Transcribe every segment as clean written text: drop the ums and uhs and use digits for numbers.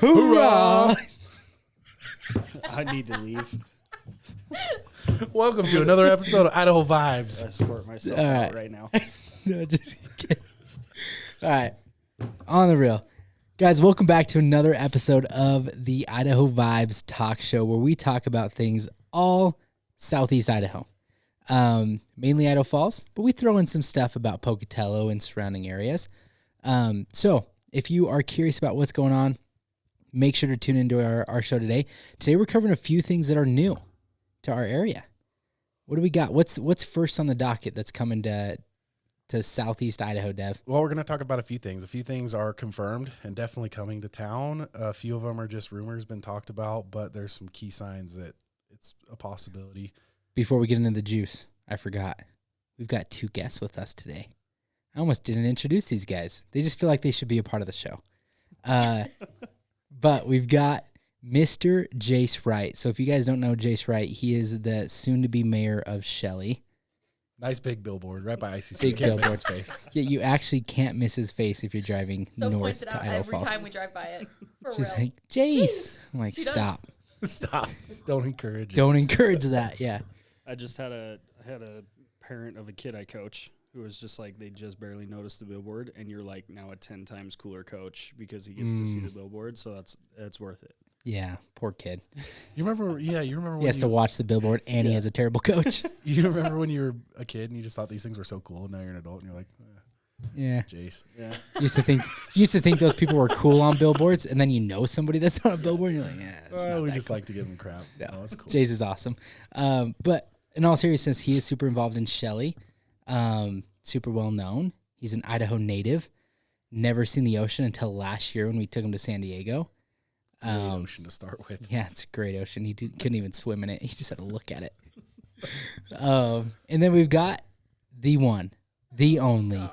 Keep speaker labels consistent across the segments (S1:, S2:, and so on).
S1: Hoorah!
S2: I need to leave.
S1: Welcome to another episode of Idaho Vibes.
S2: I squirt myself out right now.
S3: No, just kidding. All right. On the real. Guys, welcome back to another episode of the Idaho Vibes talk show where we talk about things all Southeast Idaho. Mainly Idaho Falls, but we throw in some stuff about Pocatello and surrounding areas. So if you are curious about what's going on, make sure to tune into our show today. Today we're covering a few things that are new to our area. What do we got? What's first on the docket that's coming to Southeast Idaho, Dev?
S1: Well, we're going to talk about a few things. A few things are confirmed and definitely coming to town. A few of them are just rumors been talked about, but there's some key signs that it's a possibility.
S3: Before we get into the juice, I forgot. We've got two guests with us today. I almost didn't introduce these guys. They just feel like they should be a part of the show. But we've got Mr. Jace Wright. So if you guys don't know Jace Wright, he is the soon-to-be mayor of Shelley.
S1: Nice big billboard right by ICC.
S3: Big
S1: Can't miss
S3: billboard.
S1: his face.
S3: Yeah, you actually can't miss his face if you're driving
S4: So
S3: north
S4: points it
S3: to
S4: out
S3: Idaho
S4: every
S3: Falls.
S4: time we drive by it. For
S3: She's
S4: real.
S3: like, Jace. I'm like,
S4: She does.
S3: stop.
S1: Stop. Don't encourage it.
S3: Don't encourage that. Yeah.
S2: I just had a parent of a kid I coach who was just like, they just barely noticed the billboard, and you're like now a 10 times cooler coach because he gets to see the billboard. So that's worth it.
S3: Yeah. Poor kid.
S1: You remember? Yeah, you remember
S3: He
S1: when
S3: has to watch the billboard, and he has a terrible coach.
S1: you remember when you were a kid and you just thought these things were so cool, and now you're an adult and you're like,
S3: Yeah.
S1: Jace.
S2: Yeah.
S3: Used to think those people were cool on billboards, and then you know somebody that's on a billboard, and you're like, yeah, it's not
S1: We
S3: that
S1: just
S3: cool.
S1: like to give them crap. No, it's cool.
S3: Jace is awesome. But in all seriousness, he is super involved in Shelley. Super well known. He's an Idaho native. Never seen the ocean until last year when we took him to San Diego.
S1: Great ocean to start with.
S3: Yeah, it's a great ocean. He couldn't even swim in it. He just had to look at it. And then we've got the one, the only
S4: Gosh.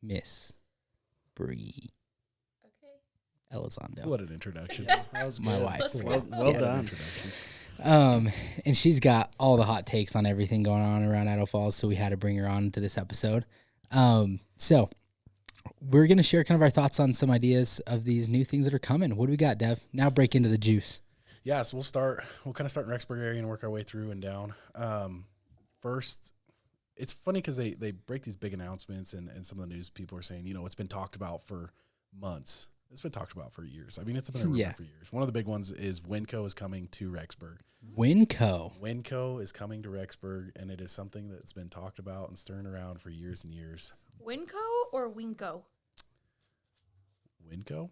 S3: Miss Bree
S4: Okay.
S3: Elizondo.
S1: What an introduction.
S2: That was
S3: My
S2: good.
S3: wife.
S4: Let's
S2: Well,
S4: go.
S2: well
S1: What an
S2: done.
S1: introduction.
S3: And she's got all the hot takes on everything going on around Idaho Falls, so we had to bring her on to this episode. So we're going to share kind of our thoughts on some ideas of these new things that are coming. What do we got, Dev? Now break into the juice.
S1: Yeah, so we'll kind of start in Rexburg area and work our way through and down. First, it's funny because they break these big announcements and some of the news people are saying, it's been talked about for months. It's been talked about for years. I mean, it's been a rumor for years. One of the big ones is Winco is coming to Rexburg.
S3: Winco.
S1: Winco is coming to Rexburg, and it is something that's been talked about and stirring around for years and years.
S4: Winco or Winco?
S1: Winco?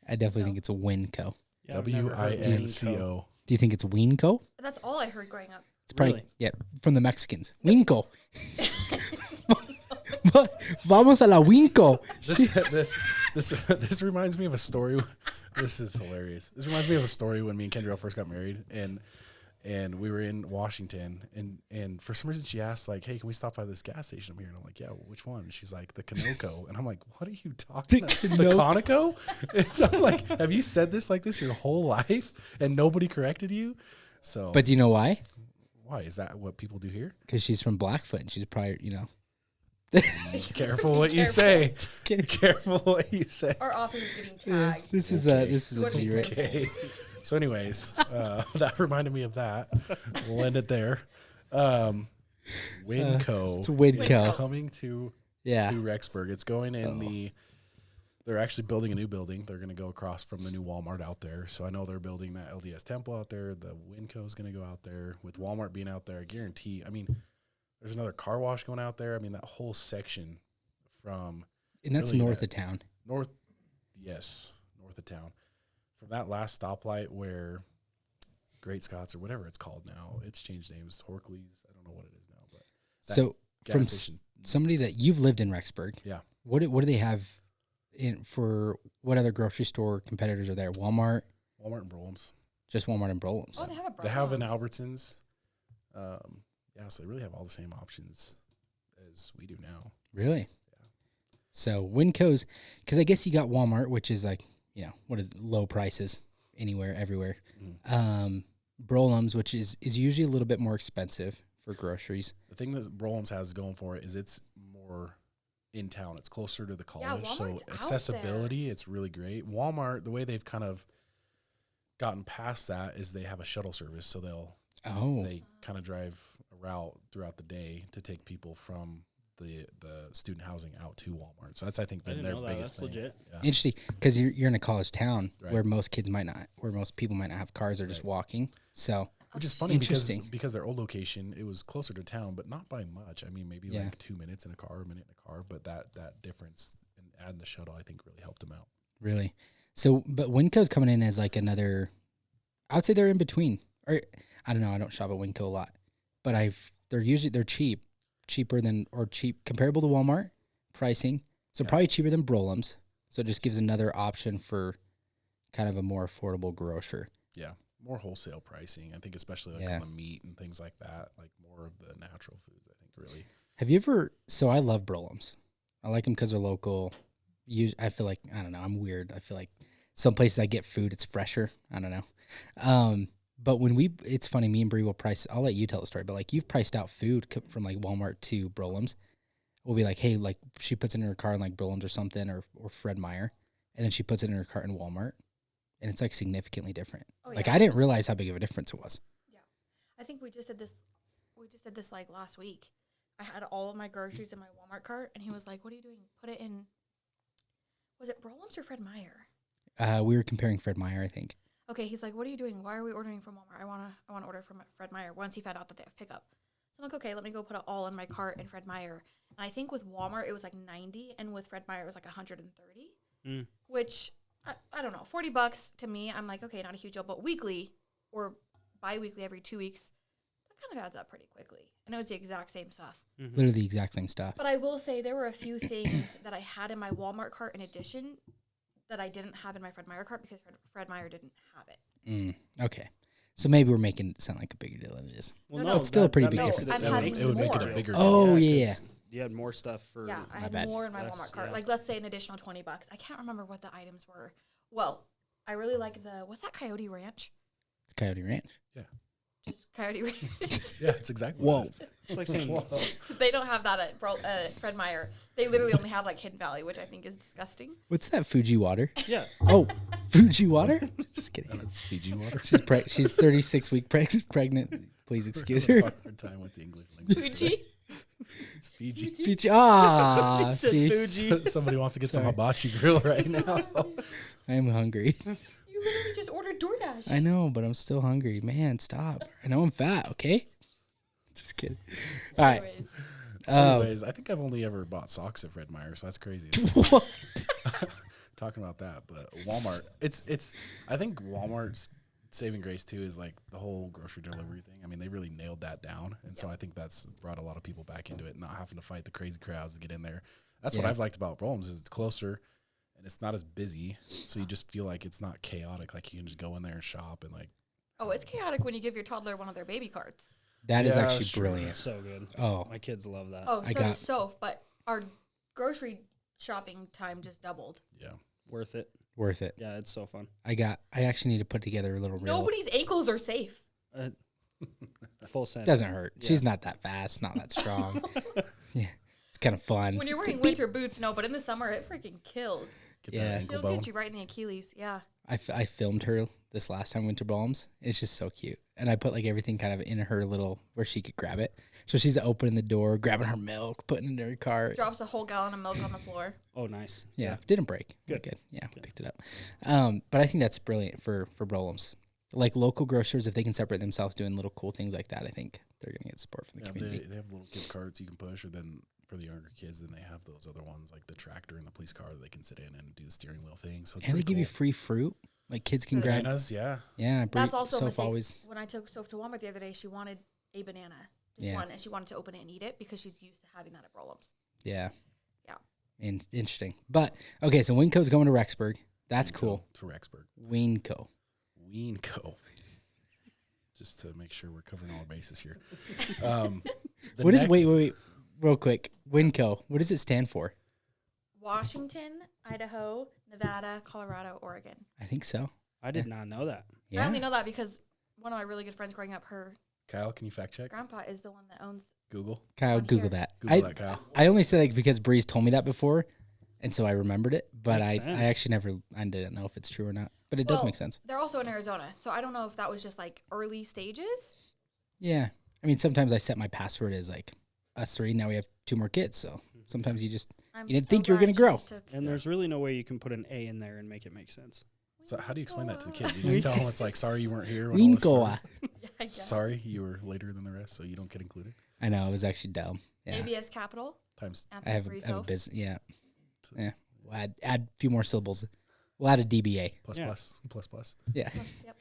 S3: I definitely think it's a Winco.
S2: Yeah, I've never heard of
S1: Winco.
S3: Do you think it's Winco?
S4: That's all I heard growing up.
S3: It's probably,
S2: Really?
S3: yeah, from the Mexicans. Winco. Vamos a la Winco.
S1: This reminds me of a story. This is hilarious. This reminds me of a story when me and Kendra first got married, and we were in Washington, and for some reason she asked, like, hey, can we stop by this gas station up here? And I'm like, yeah, which one? And she's like, the Conoco. And I'm like, what are you talking about? The Conoco? And I'm like, have you said this like this your whole life and nobody corrected you? So,
S3: But do you know why?
S1: why is that what people do here?
S3: Because she's from Blackfoot, and she's probably,
S1: Careful what you say.
S3: Kidding.
S1: Careful what you say.
S4: Our office is getting tagged.
S3: This is
S1: Okay.
S3: a
S4: What do
S3: G,
S4: you
S3: right?
S4: think?
S1: Okay. So, anyways, that reminded me of that. We'll end it there. Winco.
S3: It's Winco.
S1: is coming to
S3: Yeah.
S1: Rexburg. It's going in they're actually building a new building. They're going to go across from the new Walmart out there. So I know they're building that LDS temple out there. The Winco is going to go out there. With Walmart being out there, I guarantee. I mean, there's another car wash going out there. I mean, that whole section from
S3: And that's
S1: really
S3: north
S1: that-
S3: of town.
S1: north of town. From that last stoplight where Great Scots or whatever it's called now, it's changed names. Horkley's, I don't know what it is now, but that
S3: So
S1: gas
S3: from
S1: station.
S3: somebody that you've lived in Rexburg,
S1: Yeah.
S3: what do they have in for what other grocery store competitors are there? Walmart,
S1: Walmart and Brolms.
S3: just Walmart and Brolins.
S4: Oh, they have a
S1: They have an
S4: Browns.
S1: Albertsons. So they really have all the same options as we do now.
S3: Really? So Winco's, because I guess you got Walmart, which is like, what is it, low prices anywhere, everywhere. Brolums, which is usually a little bit more expensive for groceries.
S1: The thing that Brolms has going for it is it's more in town. It's closer to the college, so
S4: Walmart's out
S1: accessibility, it's really great. Walmart, the way they've kind of gotten past that is they have a shuttle service, so they kind of drive a route throughout the day to take people from the student housing out to Walmart. So that's, I think, been their biggest thing.
S2: Legit.
S1: Yeah.
S3: Interesting, because you're in a college town
S1: Right.
S3: where most people might not have cars or just walking. So
S1: Which is funny because
S3: Interesting.
S1: their old location, it was closer to town, but not by much. I mean, maybe like 2 minutes in a car, a minute in a car, but that difference in adding the shuttle, I think, really helped them out.
S3: really, so but Winco's coming in as like another. I would say they're in between, or I don't know. I don't shop at Winco a lot, but they're cheaper than comparable to Walmart pricing. So probably cheaper than Brolum's. So it just gives another option for kind of a more affordable grocer.
S1: Yeah, more wholesale pricing. I think, especially like on the meat and things like that, like more of the natural foods. I think really.
S3: Have you ever? So I love Brolum's. I like them because they're local. I feel like I don't know. I'm weird. I feel like some places I get food, it's fresher. I don't know. But it's funny. Me and Bree will price. I'll let you tell the story. But like you've priced out food from like Walmart to Brolum's. We'll be like, hey, like she puts it in her car in like Brolum's or something, or Fred Meyer, and then she puts it in her cart in Walmart, and it's like significantly different.
S4: Oh,
S3: Like
S4: yeah.
S3: I didn't realize how big of a difference it was.
S4: Yeah. I think we just did this. We just did this like last week. I had all of my groceries in my Walmart cart, and he was like, "What are you doing? Put it in." Was it Brolum's or Fred Meyer?
S3: We were comparing Fred Meyer, I think.
S4: Okay, he's like, "What are you doing? Why are we ordering from Walmart? I wanna order from Fred Meyer." Once he found out that they have pickup, so I'm like, "Okay, let me go put it all in my cart in Fred Meyer." And I think with Walmart it was like 90, and with Fred Meyer it was like 130, which I don't know, $40 to me. I'm like, okay, not a huge deal, but weekly or bi-weekly every 2 weeks, that kind of adds up pretty quickly. And it was the exact same stuff.
S3: Literally the exact same stuff.
S4: But I will say there were a few things that I had in my Walmart cart in addition that I didn't have in my Fred Meyer cart because Fred Meyer didn't have it.
S3: Okay. So maybe we're making it sound like a bigger deal than it is.
S2: Well,
S4: No, no,
S3: it's still a pretty big
S4: makes
S3: difference.
S4: I'm
S1: It
S4: having
S1: would make it a
S4: more.
S1: bigger
S3: Oh,
S1: deal.
S3: yeah.
S2: 'cause you had more stuff for.
S4: Yeah, I had
S3: bad.
S4: more in my
S2: That's-
S4: Walmart cart.
S2: yeah.
S4: Like, let's say an additional $20. I can't remember what the items were. Well, I really like what's that, Coyote Ranch?
S3: It's Coyote Ranch.
S4: Just Coyote Ranch.
S1: Yeah, it's exactly.
S3: Whoa.
S1: What it is.
S2: It's like saying,
S4: They don't have that at Fred Meyer. They literally only have like Hidden Valley, which I think is disgusting.
S3: What's that, Fuji water?
S2: yeah.
S3: Oh, Fuji water? Just kidding.
S1: It's Fiji water.
S3: She's 36 weeks pregnant. Please excuse her.
S1: Hard time with the English language.
S4: Fuji.
S1: It's Fiji.
S3: Fuji. Ah,
S2: said
S3: see,
S2: Fuji.
S1: Somebody wants to get some hibachi grill right now.
S3: I'm hungry.
S4: You literally just ordered DoorDash.
S3: I know, but I'm still hungry. Man, stop. I know I'm fat, okay? Just kidding. All right.
S4: Anyways,
S1: So anyways, I think I've only ever bought socks at Fred Meyer, so that's crazy. Talking about that, but Walmart, it's. I think Walmart's saving grace too is like the whole grocery delivery thing. I mean, they really nailed that down, and so I think that's brought a lot of people back into it, not having to fight the crazy crowds to get in there. That's what
S3: Yeah.
S1: I've liked about Rome's is it's closer, and it's not as busy, so you just feel like it's not chaotic. Like you can just go in there and shop and like.
S4: oh, it's chaotic when you give your toddler one of their baby carts.
S3: That is
S1: Yeah,
S3: actually
S1: sure.
S3: brilliant.
S2: It's so good.
S3: Oh,
S2: My kids love that.
S4: Oh,
S3: I
S4: so
S3: got-
S4: does Soph, but our grocery shopping time just doubled.
S1: Yeah.
S2: Worth it.
S3: worth it.
S2: Yeah, it's so fun.
S3: I actually need to put together a little reel.
S4: Nobody's ankles are safe.
S2: Full send.
S3: Doesn't hurt.
S2: Yeah.
S3: She's not that fast, not that strong. Yeah. It's kind of fun.
S4: When you're
S3: It's
S4: wearing
S3: like, beep.
S4: winter boots, no, but in the summer, it freaking kills.
S1: Get
S3: Yeah.
S1: that ankle
S4: She'll
S1: bone.
S4: get you right in the Achilles. Yeah.
S3: I filmed her this last time Winter Balms. It's just so cute. And I put like everything kind of in her little where she could grab it. So she's opening the door, grabbing her milk, putting it in her car.
S4: Drops a whole gallon of milk on the floor.
S2: Oh, nice.
S3: Yeah, didn't break.
S2: Good.
S3: Yeah, we picked it up. But I think that's brilliant for Brolum's. Like local grocers, if they can separate themselves doing little cool things like that, I think they're gonna get support from the
S1: Yeah,
S3: community.
S1: they have little kids carts you can push, or then for the younger kids, then they have those other ones like the tractor and the police car that they can sit in and do the steering wheel thing. So it's
S3: And they
S1: pretty
S3: give you
S1: cool.
S3: free fruit. Like kids can grab.
S1: Bananas, yeah.
S3: Yeah,
S4: That's also a
S3: Soph
S4: mistake.
S3: always.
S4: When I took Soph to Walmart the other day, she wanted a banana. Just
S3: Yeah.
S4: one. And she wanted to open it and eat it because she's used to having that at Brolum's.
S3: Yeah.
S4: Yeah.
S3: Interesting. But okay, so Winco's going to Rexburg. That's
S1: Weenco
S3: cool.
S1: To Rexburg.
S3: Winco.
S1: Weenco. Just to make sure we're covering all our bases here.
S3: What is wait, real quick. Winco. What does it stand for?
S4: Washington, Idaho, Nevada, Colorado, Oregon.
S3: I think so.
S2: I did not know that.
S3: Yeah.
S4: I only know that because one of my really good friends growing up, her
S1: Kyle, can you fact check?
S4: grandpa is the one that owns
S1: Google.
S3: Kyle,
S4: On
S3: Google
S4: here.
S3: that.
S1: Google that, Kyle.
S3: I only say like because Breeze told me that before, and so I remembered it. But
S2: Makes
S3: I
S2: sense.
S3: actually I didn't know if it's true or not. But it does
S4: Well,
S3: make sense.
S4: They're also in Arizona, so I don't know if that was just like early stages.
S3: Yeah. I mean, sometimes I set my password as like us three. Now we have 2 more kids, so sometimes you just
S4: I'm
S3: You didn't
S4: so
S3: think you were
S4: glad
S3: gonna
S4: she
S3: grow.
S4: just took-
S2: And there's really no way you can put an A in there and make it make sense.
S1: So how do you explain that to the kid? You just tell them it's like, sorry you weren't here. When all this
S3: Winkoa.
S1: started.
S4: Yeah, I guess.
S1: Sorry you were later than the rest, so you don't get included.
S3: I know it was actually dumb. Yeah.
S4: ABS capital.
S1: Times
S3: I
S4: Anthony
S3: have a
S4: Friso.
S3: business. Yeah. Yeah. We'll add a few more syllables. We'll add a DBA.
S1: plus
S2: Yeah.
S1: plus.
S3: Yeah.
S4: Yep.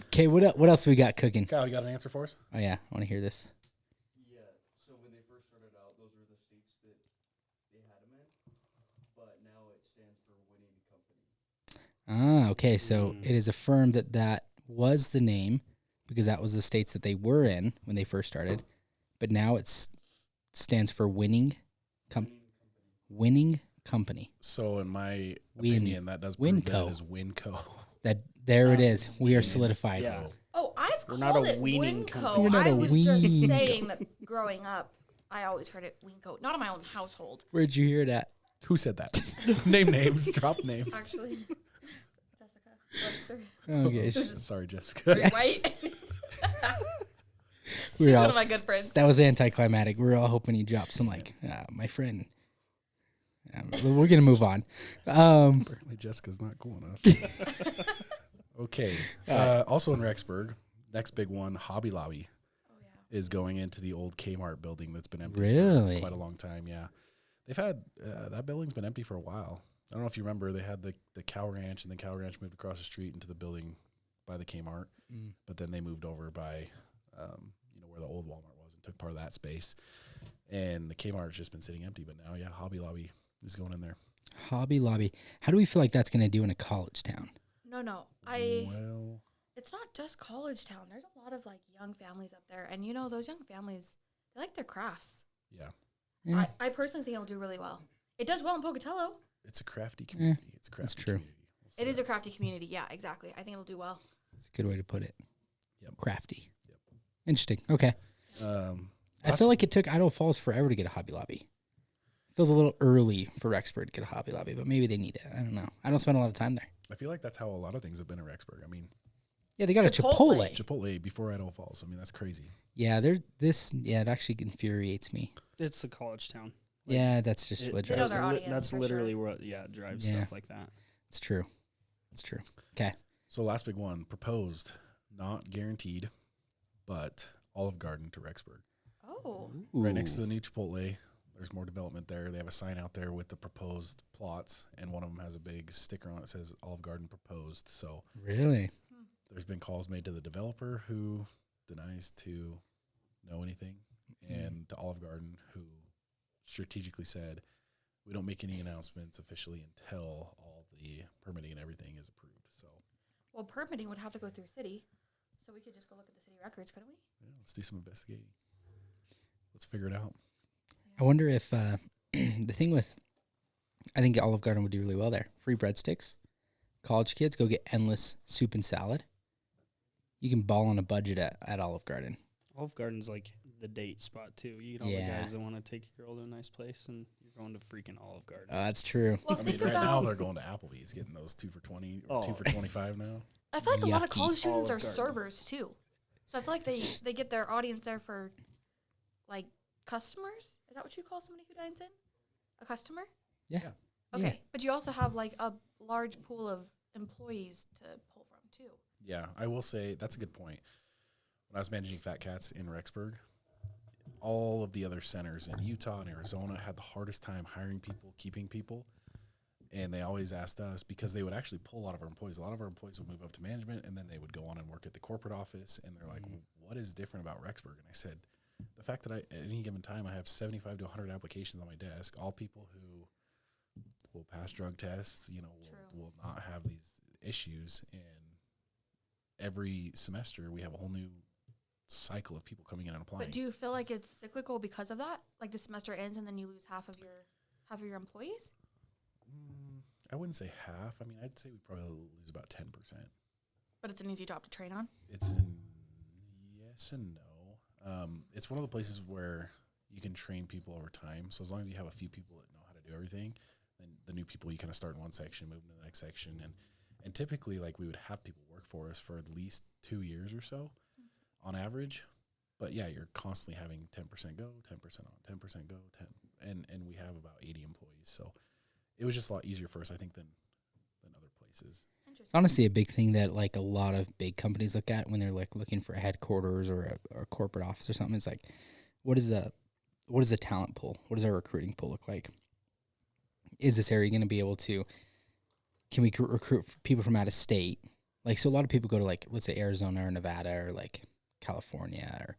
S3: Okay. What else we got cooking?
S1: Kyle, you got an answer for us?
S3: Oh yeah, I want to hear this.
S5: Yeah, so when they first started out, those were the states that they had them in, but now it stands for winning company.
S3: Ah, okay. So it is affirmed that was the name because that was the states that they were in when they first started, but now stands for winning company.
S1: So in my
S3: Win-
S1: opinion, that does prove that
S3: Winco.
S1: it is Winco.
S3: That there it is. We are solidified.
S2: Yeah.
S4: Oh, I've
S2: We're
S4: called
S2: not a
S4: it
S2: weaning
S4: Winco.
S2: company.
S3: We're not
S4: I
S3: a
S4: was just
S3: wean.
S4: saying that growing up, I always heard it Winco. Not in my own household,
S3: Where'd you hear that?
S1: Who said that? Name names. Drop names.
S4: actually. Jessica Webster.
S3: Okay.
S1: Sorry, Jessica.
S4: Right?
S3: We
S4: She's
S3: were
S4: one
S3: all-
S4: of my good friends.
S3: That was anticlimactic. We were all hoping he'd drop some like, my friend. We're gonna move on.
S1: Apparently Jessica's not cool enough. Okay. Also in Rexburg, next big one, Hobby Lobby, is going into the old Kmart building that's been empty
S3: Really?
S1: for quite a long time. Yeah. They've had, that building's been empty for a while. I don't know if you remember, they had the Cow Ranch, and then Cow Ranch moved across the street into the building by the Kmart. But then they moved over by, where the old Walmart was and took part of that space. And the Kmart's just been sitting empty. But now, yeah, Hobby Lobby is going in there.
S3: Hobby Lobby. How do we feel like that's gonna do in a college town?
S4: No.
S1: Well,
S4: It's not just college town. There's a lot of like young families up there, and those young families, they like their crafts.
S1: yeah.
S4: So
S3: Yeah.
S4: I personally think it'll do really well. It does well in Pocatello.
S1: It's a crafty community. It's a crafty
S3: that's true.
S1: community. We'll say
S4: It is
S1: that.
S4: a crafty community. Yeah, exactly. I think it'll do well.
S3: That's a good way to put it.
S1: Yep.
S3: Crafty.
S1: Yep.
S3: Interesting. Okay. I feel like it took Idaho Falls forever to get a Hobby Lobby. Feels a little early for Rexburg to get a Hobby Lobby, but maybe they need it. I don't know. I don't spend a lot of time there.
S1: I feel like that's how a lot of things have been in Rexburg. I mean,
S3: Yeah, they got a
S4: Chipotle.
S3: Chipotle.
S1: Chipotle before Idaho Falls. I mean, that's crazy.
S3: Yeah, it actually infuriates me.
S2: It's the college town.
S3: Yeah, that's just
S2: It-
S3: what
S4: They know
S3: drives
S4: their
S3: it.
S4: audience
S2: that's
S4: for
S2: literally
S4: sure.
S2: what drives
S3: Yeah.
S2: stuff like that.
S3: It's true. It's true. Okay.
S1: So last big one, proposed, not guaranteed, but Olive Garden to Rexburg.
S4: Oh,
S1: Right next to the new Chipotle. There's more development there. They have a sign out there with the proposed plots, and one of them has a big sticker on it that says Olive Garden proposed. So
S3: Really?
S1: there's been calls made to the developer who denies to know anything, and to Olive Garden who strategically said, we don't make any announcements officially until all the permitting and everything is approved. So
S4: well, permitting would have to go through city, so we could just go look at the city records, couldn't we?
S1: yeah, let's do some investigating. Let's figure it out.
S3: I wonder if the thing with, I think Olive Garden would do really well there. Free breadsticks. College kids go get endless soup and salad. You can ball on a budget at Olive Garden.
S2: Olive Garden's like the date spot too. You get all
S3: Yeah.
S2: the guys that want to take your girl to a nice place, and you're going to freaking Olive Garden.
S3: That's true.
S4: Well,
S1: I mean,
S4: think
S1: right now
S4: about.
S1: they're going to Applebee's, getting those 2 for $20 or 2
S2: Oh.
S1: for $25 now.
S4: I feel like a lot of
S3: Yucky.
S4: college students
S2: Olive
S4: are
S2: Garden.
S4: servers too, so I feel like they get their audience there for, like, customers. Is that what you call somebody who dines in? A customer?
S3: Yeah.
S4: Okay,
S3: Yeah.
S4: but you also have like a large pool of employees to pull from too.
S1: Yeah, I will say that's a good point. When I was managing Fat Cats in Rexburg, all of the other centers in Utah and Arizona had the hardest time hiring people, keeping people. And they always asked us, because they would actually pull a lot of our employees. A lot of our employees would move up to management, and then they would go on and work at the corporate office. And they're like, what is different about Rexburg? And I said, the fact that at any given time I have 75 to 100 applications on my desk, all people who will pass drug tests, will not have these issues. And every semester we have a whole new cycle of people coming in and applying.
S4: But do you feel like it's cyclical because of that? Like the semester ends and then you lose half of your employees?
S1: I wouldn't say half. I mean, I'd say we probably lose about 10%.
S4: But it's an easy job to train on.
S1: It's an yes and no. It's one of the places where you can train people over time. So as long as you have a few people that know how to do everything, then the new people, you kind of start in one section, move into the next section. And typically, like, we would have people work for us for at least 2 years or so on average. But yeah, you're constantly having 10% go, 10% on, 10% go, 10. And we have about 80 employees. So it was just a lot easier for us, I think, than other places.
S3: It's honestly a big thing that like a lot of big companies look at when they're like looking for a headquarters or a corporate office or something. It's like, what is the talent pool? What does our recruiting pool look like? Is this area going to be able to, can we recruit people from out of state? Like, so a lot of people go to like, let's say Arizona or Nevada or like California or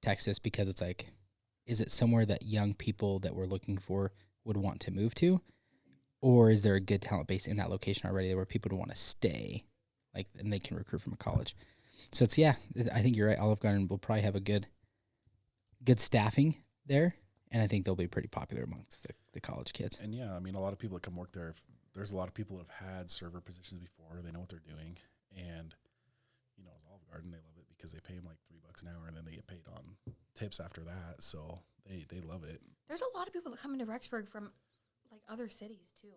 S3: Texas because it's like, is it somewhere that young people that we're looking for would want to move to? Or is there a good talent base in that location already where people would want to stay, like, and they can recruit from a college? So it's, yeah, I think you're right. Olive Garden will probably have a good staffing there, and I think they'll be pretty popular amongst the college kids.
S1: And yeah, I mean, a lot of people that come work there, there's a lot of people that have had server positions before. They know what they're doing. And, you know, as Olive Garden, they love it because they pay them like $3 an hour, and then they get paid on tips after that. So they love it.
S4: There's a lot of people that come into Rexburg from like other cities too.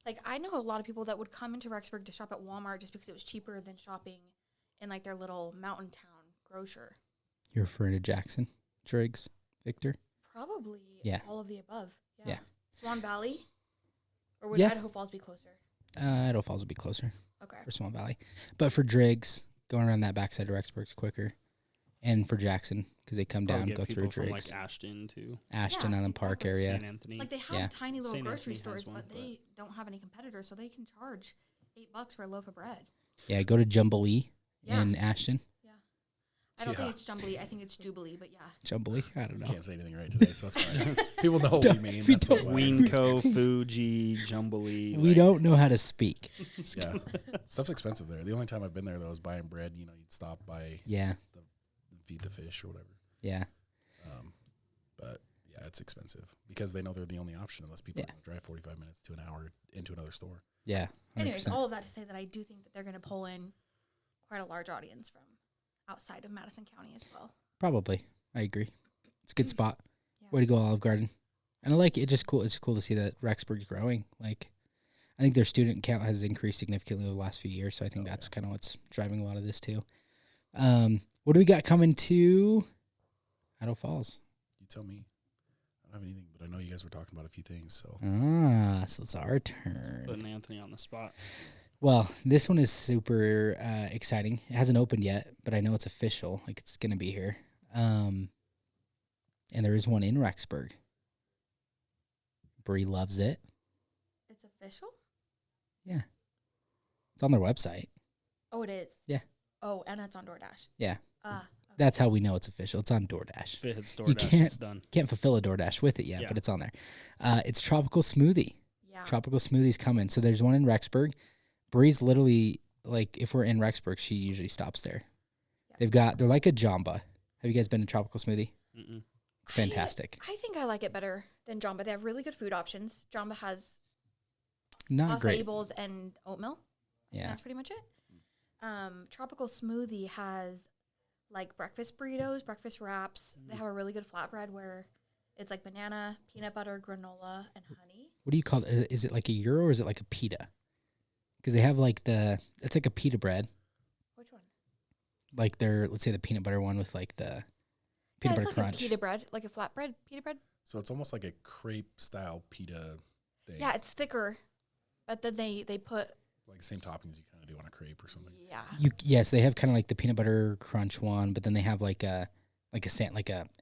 S4: Like, I know a lot of people that would come into Rexburg to shop at Walmart just because it was cheaper than shopping in like their little mountain town grocer.
S3: You're referring to Jackson, Driggs, Victor?
S4: Probably
S3: Yeah.
S4: all of the above.
S3: Yeah.
S4: Swan Valley? Or would
S3: Yeah.
S4: Idaho Falls be closer?
S3: Idaho Falls would be closer
S4: Okay.
S3: for Swan Valley. But for Driggs, going around that backside of Rexburg's quicker. And for Jackson, because they come down,
S2: Get
S3: go through
S2: people from
S3: Driggs.
S2: like Ashton to
S3: Ashton,
S4: Yeah,
S3: Island Park
S4: exactly.
S3: area.
S2: St. Anthony.
S4: Like, they have
S3: Yeah.
S4: tiny little
S2: St.
S4: grocery
S2: Anthony has
S4: stores,
S2: one,
S4: but they don't have any competitors, so they can charge $8 for a loaf of bread.
S3: Yeah, go to Jubilee
S4: Yeah.
S3: in Ashton.
S4: I don't
S1: Yeah.
S4: think it's Jubilee. I think it's Jubilee, but yeah.
S3: Jubilee? I don't know.
S1: Can't say anything right today, so it's fine. People know what we mean. That's what
S2: Weenco, Fuji, Jubilee.
S3: We
S2: like,
S3: don't know how to speak.
S1: Yeah. Stuff's expensive there. The only time I've been there, though, is buying bread. You know, you'd stop by,
S3: Yeah,
S1: feed the fish or whatever.
S3: yeah.
S1: But yeah, it's expensive because they know they're the only option unless people
S3: Yeah.
S1: want to drive 45 minutes to an hour into another store.
S3: Yeah, 100%.
S4: Anyways, all of that to say that I do think that they're going to pull in quite a large audience from outside of Madison County as well.
S3: Probably. I agree. It's a good spot.
S4: Yeah.
S3: Way to go, Olive Garden. And I like it. Just cool. It's cool to see that Rexburg's growing. Like, I think their student count has increased significantly over the last few years. So I think that's kind of what's driving a lot of this too. What do we got coming to Idaho Falls?
S1: You tell me. I don't have anything, but I know you guys were talking about a few things. So
S3: So it's our turn.
S2: Putting Anthony on the spot.
S3: Well, this one is super exciting. It hasn't opened yet, but I know it's official. Like, it's going to be here. And there is one in Rexburg. Bree loves it.
S4: It's official?
S3: Yeah. It's on their website.
S4: Oh, it is?
S3: Yeah.
S4: Oh, and it's on DoorDash.
S3: Yeah.
S4: Okay.
S3: That's how we know it's official. It's on DoorDash.
S2: If it hits
S3: You
S2: DoorDash,
S3: can't-
S2: it's done.
S3: Can't fulfill a DoorDash with it yet,
S2: Yeah.
S3: but it's on there. It's Tropical Smoothie.
S4: Yeah.
S3: Tropical Smoothie's coming. So there's one in Rexburg. Bree's literally, like, if we're in Rexburg, she usually stops there.
S4: Yeah.
S3: They're like a Jamba. Have you guys been to Tropical Smoothie?
S2: Mm-mm.
S3: It's fantastic.
S4: I think I like it better than Jamba. They have really good food options. Jamba has
S3: Not
S4: acai
S3: great.
S4: bowls and oatmeal.
S3: Yeah.
S4: That's pretty much it. Tropical Smoothie has like breakfast burritos, breakfast wraps. They have a really good flatbread where it's like banana, peanut butter, granola, and honey.
S3: What do you call it? Is it like a gyro or is it like a pita? Because they have like it's like a pita bread.
S4: Which one?
S3: Like let's say the peanut butter one with like the peanut butter
S4: it's like
S3: crunch.
S4: a pita bread, like a flatbread pita bread.
S1: So it's almost like a crepe style pita thing.
S4: Yeah, it's thicker, but then they put
S1: Like the same toppings you kind of do on a crepe or something.
S4: yeah.
S3: Yes, they have kind of like the peanut butter crunch one, but then they have like a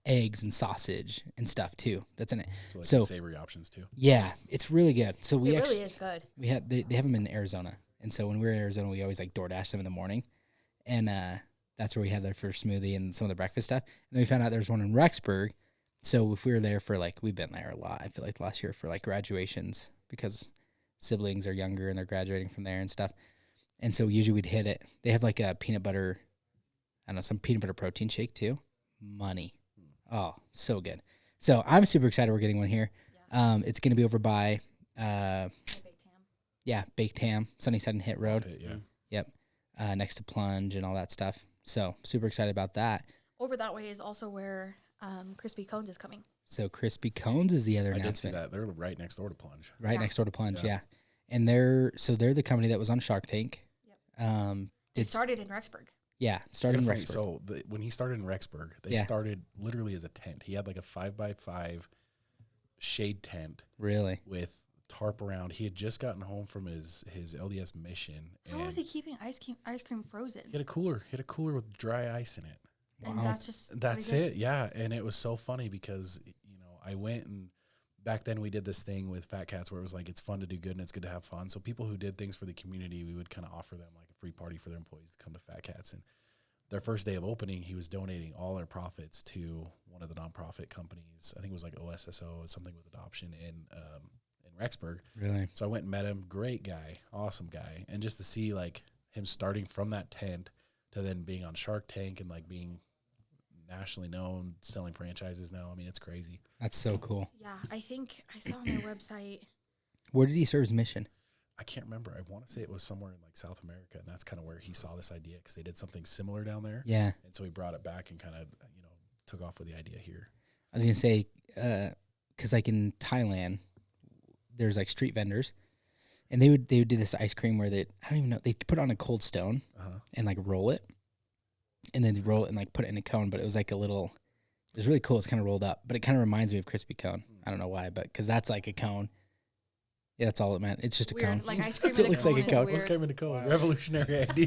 S3: eggs and sausage and stuff too. That's in it.
S1: So like
S3: So-
S1: the savory options too.
S3: Yeah, it's really good. So we
S4: It
S3: actually
S4: really is good.
S3: we had they have them in Arizona, and so when we were in Arizona, we always like DoorDash them in the morning, and that's where we had their first smoothie and some of the breakfast stuff. And then we found out there's one in Rexburg. So if we were there for we've been there a lot. I feel like last year for like graduations because siblings are younger and they're graduating from there and stuff. And so usually we'd hit it. They have like a peanut butter, I don't know, some peanut butter protein shake too. Money. Oh, so good. So I'm super excited we're getting one here. It's going to be over by,
S4: My baked ham.
S3: Baked Ham, Sunnyside and Hit Road.
S1: Okay, yeah.
S3: Yep. Next to Plunge and all that stuff. So super excited about that.
S4: over that way is also where Crispy Cones is coming.
S3: So Crispy Cones is the other
S1: I did see
S3: announcement.
S1: that. They're right next door to Plunge.
S3: Right
S4: Yeah.
S3: next door to Plunge,
S1: Yeah.
S3: yeah. And they're the company that was on Shark Tank.
S4: It
S3: Did
S4: started in Rexburg.
S3: started in
S1: Funny,
S3: Rexburg.
S1: So when he started in Rexburg, they
S3: Yeah.
S1: started literally as a tent. He had like a 5x5 shade tent
S3: Really?
S1: with tarp around. He had just gotten home from his LDS mission.
S4: How
S1: and
S4: was he keeping ice cream frozen?
S1: He had a cooler. He had a cooler with dry ice in it.
S4: And
S3: Wow.
S4: that's just
S1: That's
S4: what he did.
S1: it. Yeah. And it was so funny because, I went and back then we did this thing with Fat Cats where it was like, it's fun to do good and it's good to have fun. So people who did things for the community, we would kind of offer them like a free party for their employees to come to Fat Cats. And their first day of opening, he was donating all their profits to one of the nonprofit companies. I think it was like OSSO, something with adoption in Rexburg.
S3: Really?
S1: So I went and met him. Great guy, awesome guy. And just to see like him starting from that tent to then being on Shark Tank and like being nationally known, selling franchises now. I mean, it's crazy.
S3: That's so cool.
S4: Yeah, I think I saw on their website.
S3: Where did he serve his mission?
S1: I can't remember. I want to say it was somewhere in like South America, and that's kind of where he saw this idea because they did something similar down there.
S3: Yeah.
S1: And so he brought it back and kind of, took off with the idea here.
S3: I was going to say, because like in Thailand, there's like street vendors, and they would do this ice cream where I don't even know, they put it on a cold stone and like roll it, and then roll it and like put it in a cone, but it was like it was really cool. It's kind of rolled up, but it kind of reminds me of Crispy Cone. I don't know why, but because that's like a cone. Yeah, that's all it meant. It's just a
S4: Weird,
S3: cone.
S4: like ice cream
S3: It
S4: in a
S3: looks like
S4: cone
S3: a
S4: is
S3: cone.
S4: weird.
S1: Came into code. Revolutionary idea.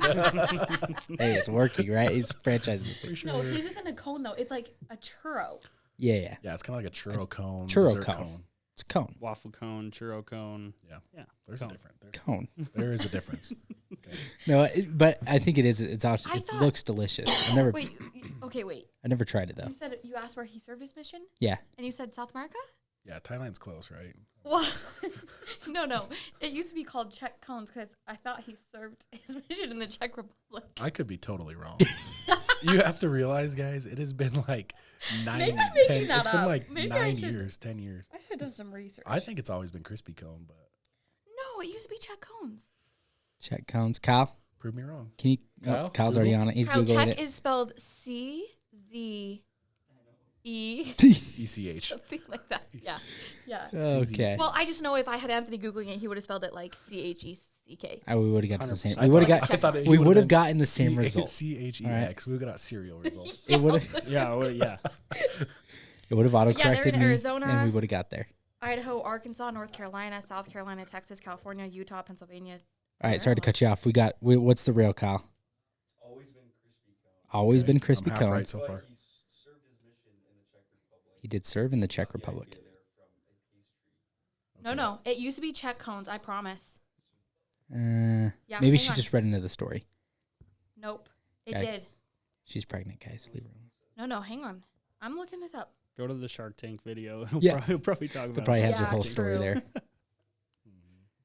S3: Hey, it's working, right? He's franchising this thing.
S1: For
S4: No,
S1: sure.
S4: his isn't a cone though. It's like a churro.
S3: Yeah.
S1: Yeah, it's kind of like a churro cone.
S3: Churro
S1: dessert
S3: cone. It's a cone.
S2: Waffle cone, churro cone.
S1: There's
S2: Cone.
S1: a difference.
S3: Cone.
S1: There is a difference. Okay.
S3: No, but I think it is. It
S4: thought-
S3: looks delicious. I've
S4: Wait.
S3: never tried it though.
S4: You asked where he served his mission,
S3: Yeah.
S4: and you said South America.
S1: Yeah, Thailand's close, right?
S4: Well, no. It used to be called Czech cones because I thought he served his mission in the Czech Republic.
S1: I could be totally wrong. You have to realize, guys, it has been like 9,
S4: Maybe I'm making
S1: 10.
S4: that
S1: It's been
S4: up.
S1: like
S4: Maybe I
S1: 9
S4: should-
S1: years, 10 years.
S4: I should have done some research.
S1: I think it's always been crispy cone, but
S4: No, it used to be Czech cones.
S3: Check cones. Kyle,
S1: prove me wrong.
S3: can you?
S1: Kyle?
S3: Kyle's already on it. He's
S4: Kyle,
S3: googling
S4: Czech
S3: it.
S4: is spelled CZE,
S1: ECH.
S4: something like that. Yeah.
S3: Okay.
S4: Well, I just know if I had Anthony googling it, he would have spelled it like CHECK.
S3: We would have got the same.
S1: 100%.
S3: We would have
S1: I
S3: got.
S1: thought it
S3: We
S1: would've
S3: would have
S1: been
S3: gotten the same result.
S1: CHEX.
S3: Alright.
S1: We would have got cereal results.
S3: It would have.
S2: Yeah, yeah.
S3: It would have
S4: yeah, they're
S3: autocorrected
S4: in
S3: me,
S4: Arizona.
S3: and we would have got there.
S4: Idaho, Arkansas, North Carolina, South Carolina, Texas, California, Utah, Pennsylvania.
S3: All right. Sorry to cut you off. What's the rail, Kyle?
S5: Always been crispy cone.
S3: Always
S1: Okay,
S3: been crispy
S1: I'm half
S3: cone.
S1: right so
S5: But
S1: far.
S5: he served his mission in the Czech Republic.
S3: He did serve in the Czech
S5: The
S3: Republic.
S5: idea there from a pastry.
S4: No. It used to be Czech cones, I promise.
S3: Yeah,
S4: Yeah,
S3: maybe
S4: hang
S3: she
S4: on.
S3: just read into the story.
S4: Nope. It
S3: Okay.
S4: did.
S3: She's pregnant, guys. Leave her alone.
S4: No, hang on. I'm looking this up.
S2: Go to the Shark Tank video.
S3: Yeah.
S2: He'll probably talk
S3: They'll
S2: about
S3: probably
S2: it.
S3: have the
S4: Yeah,
S3: whole story
S4: true.
S3: there.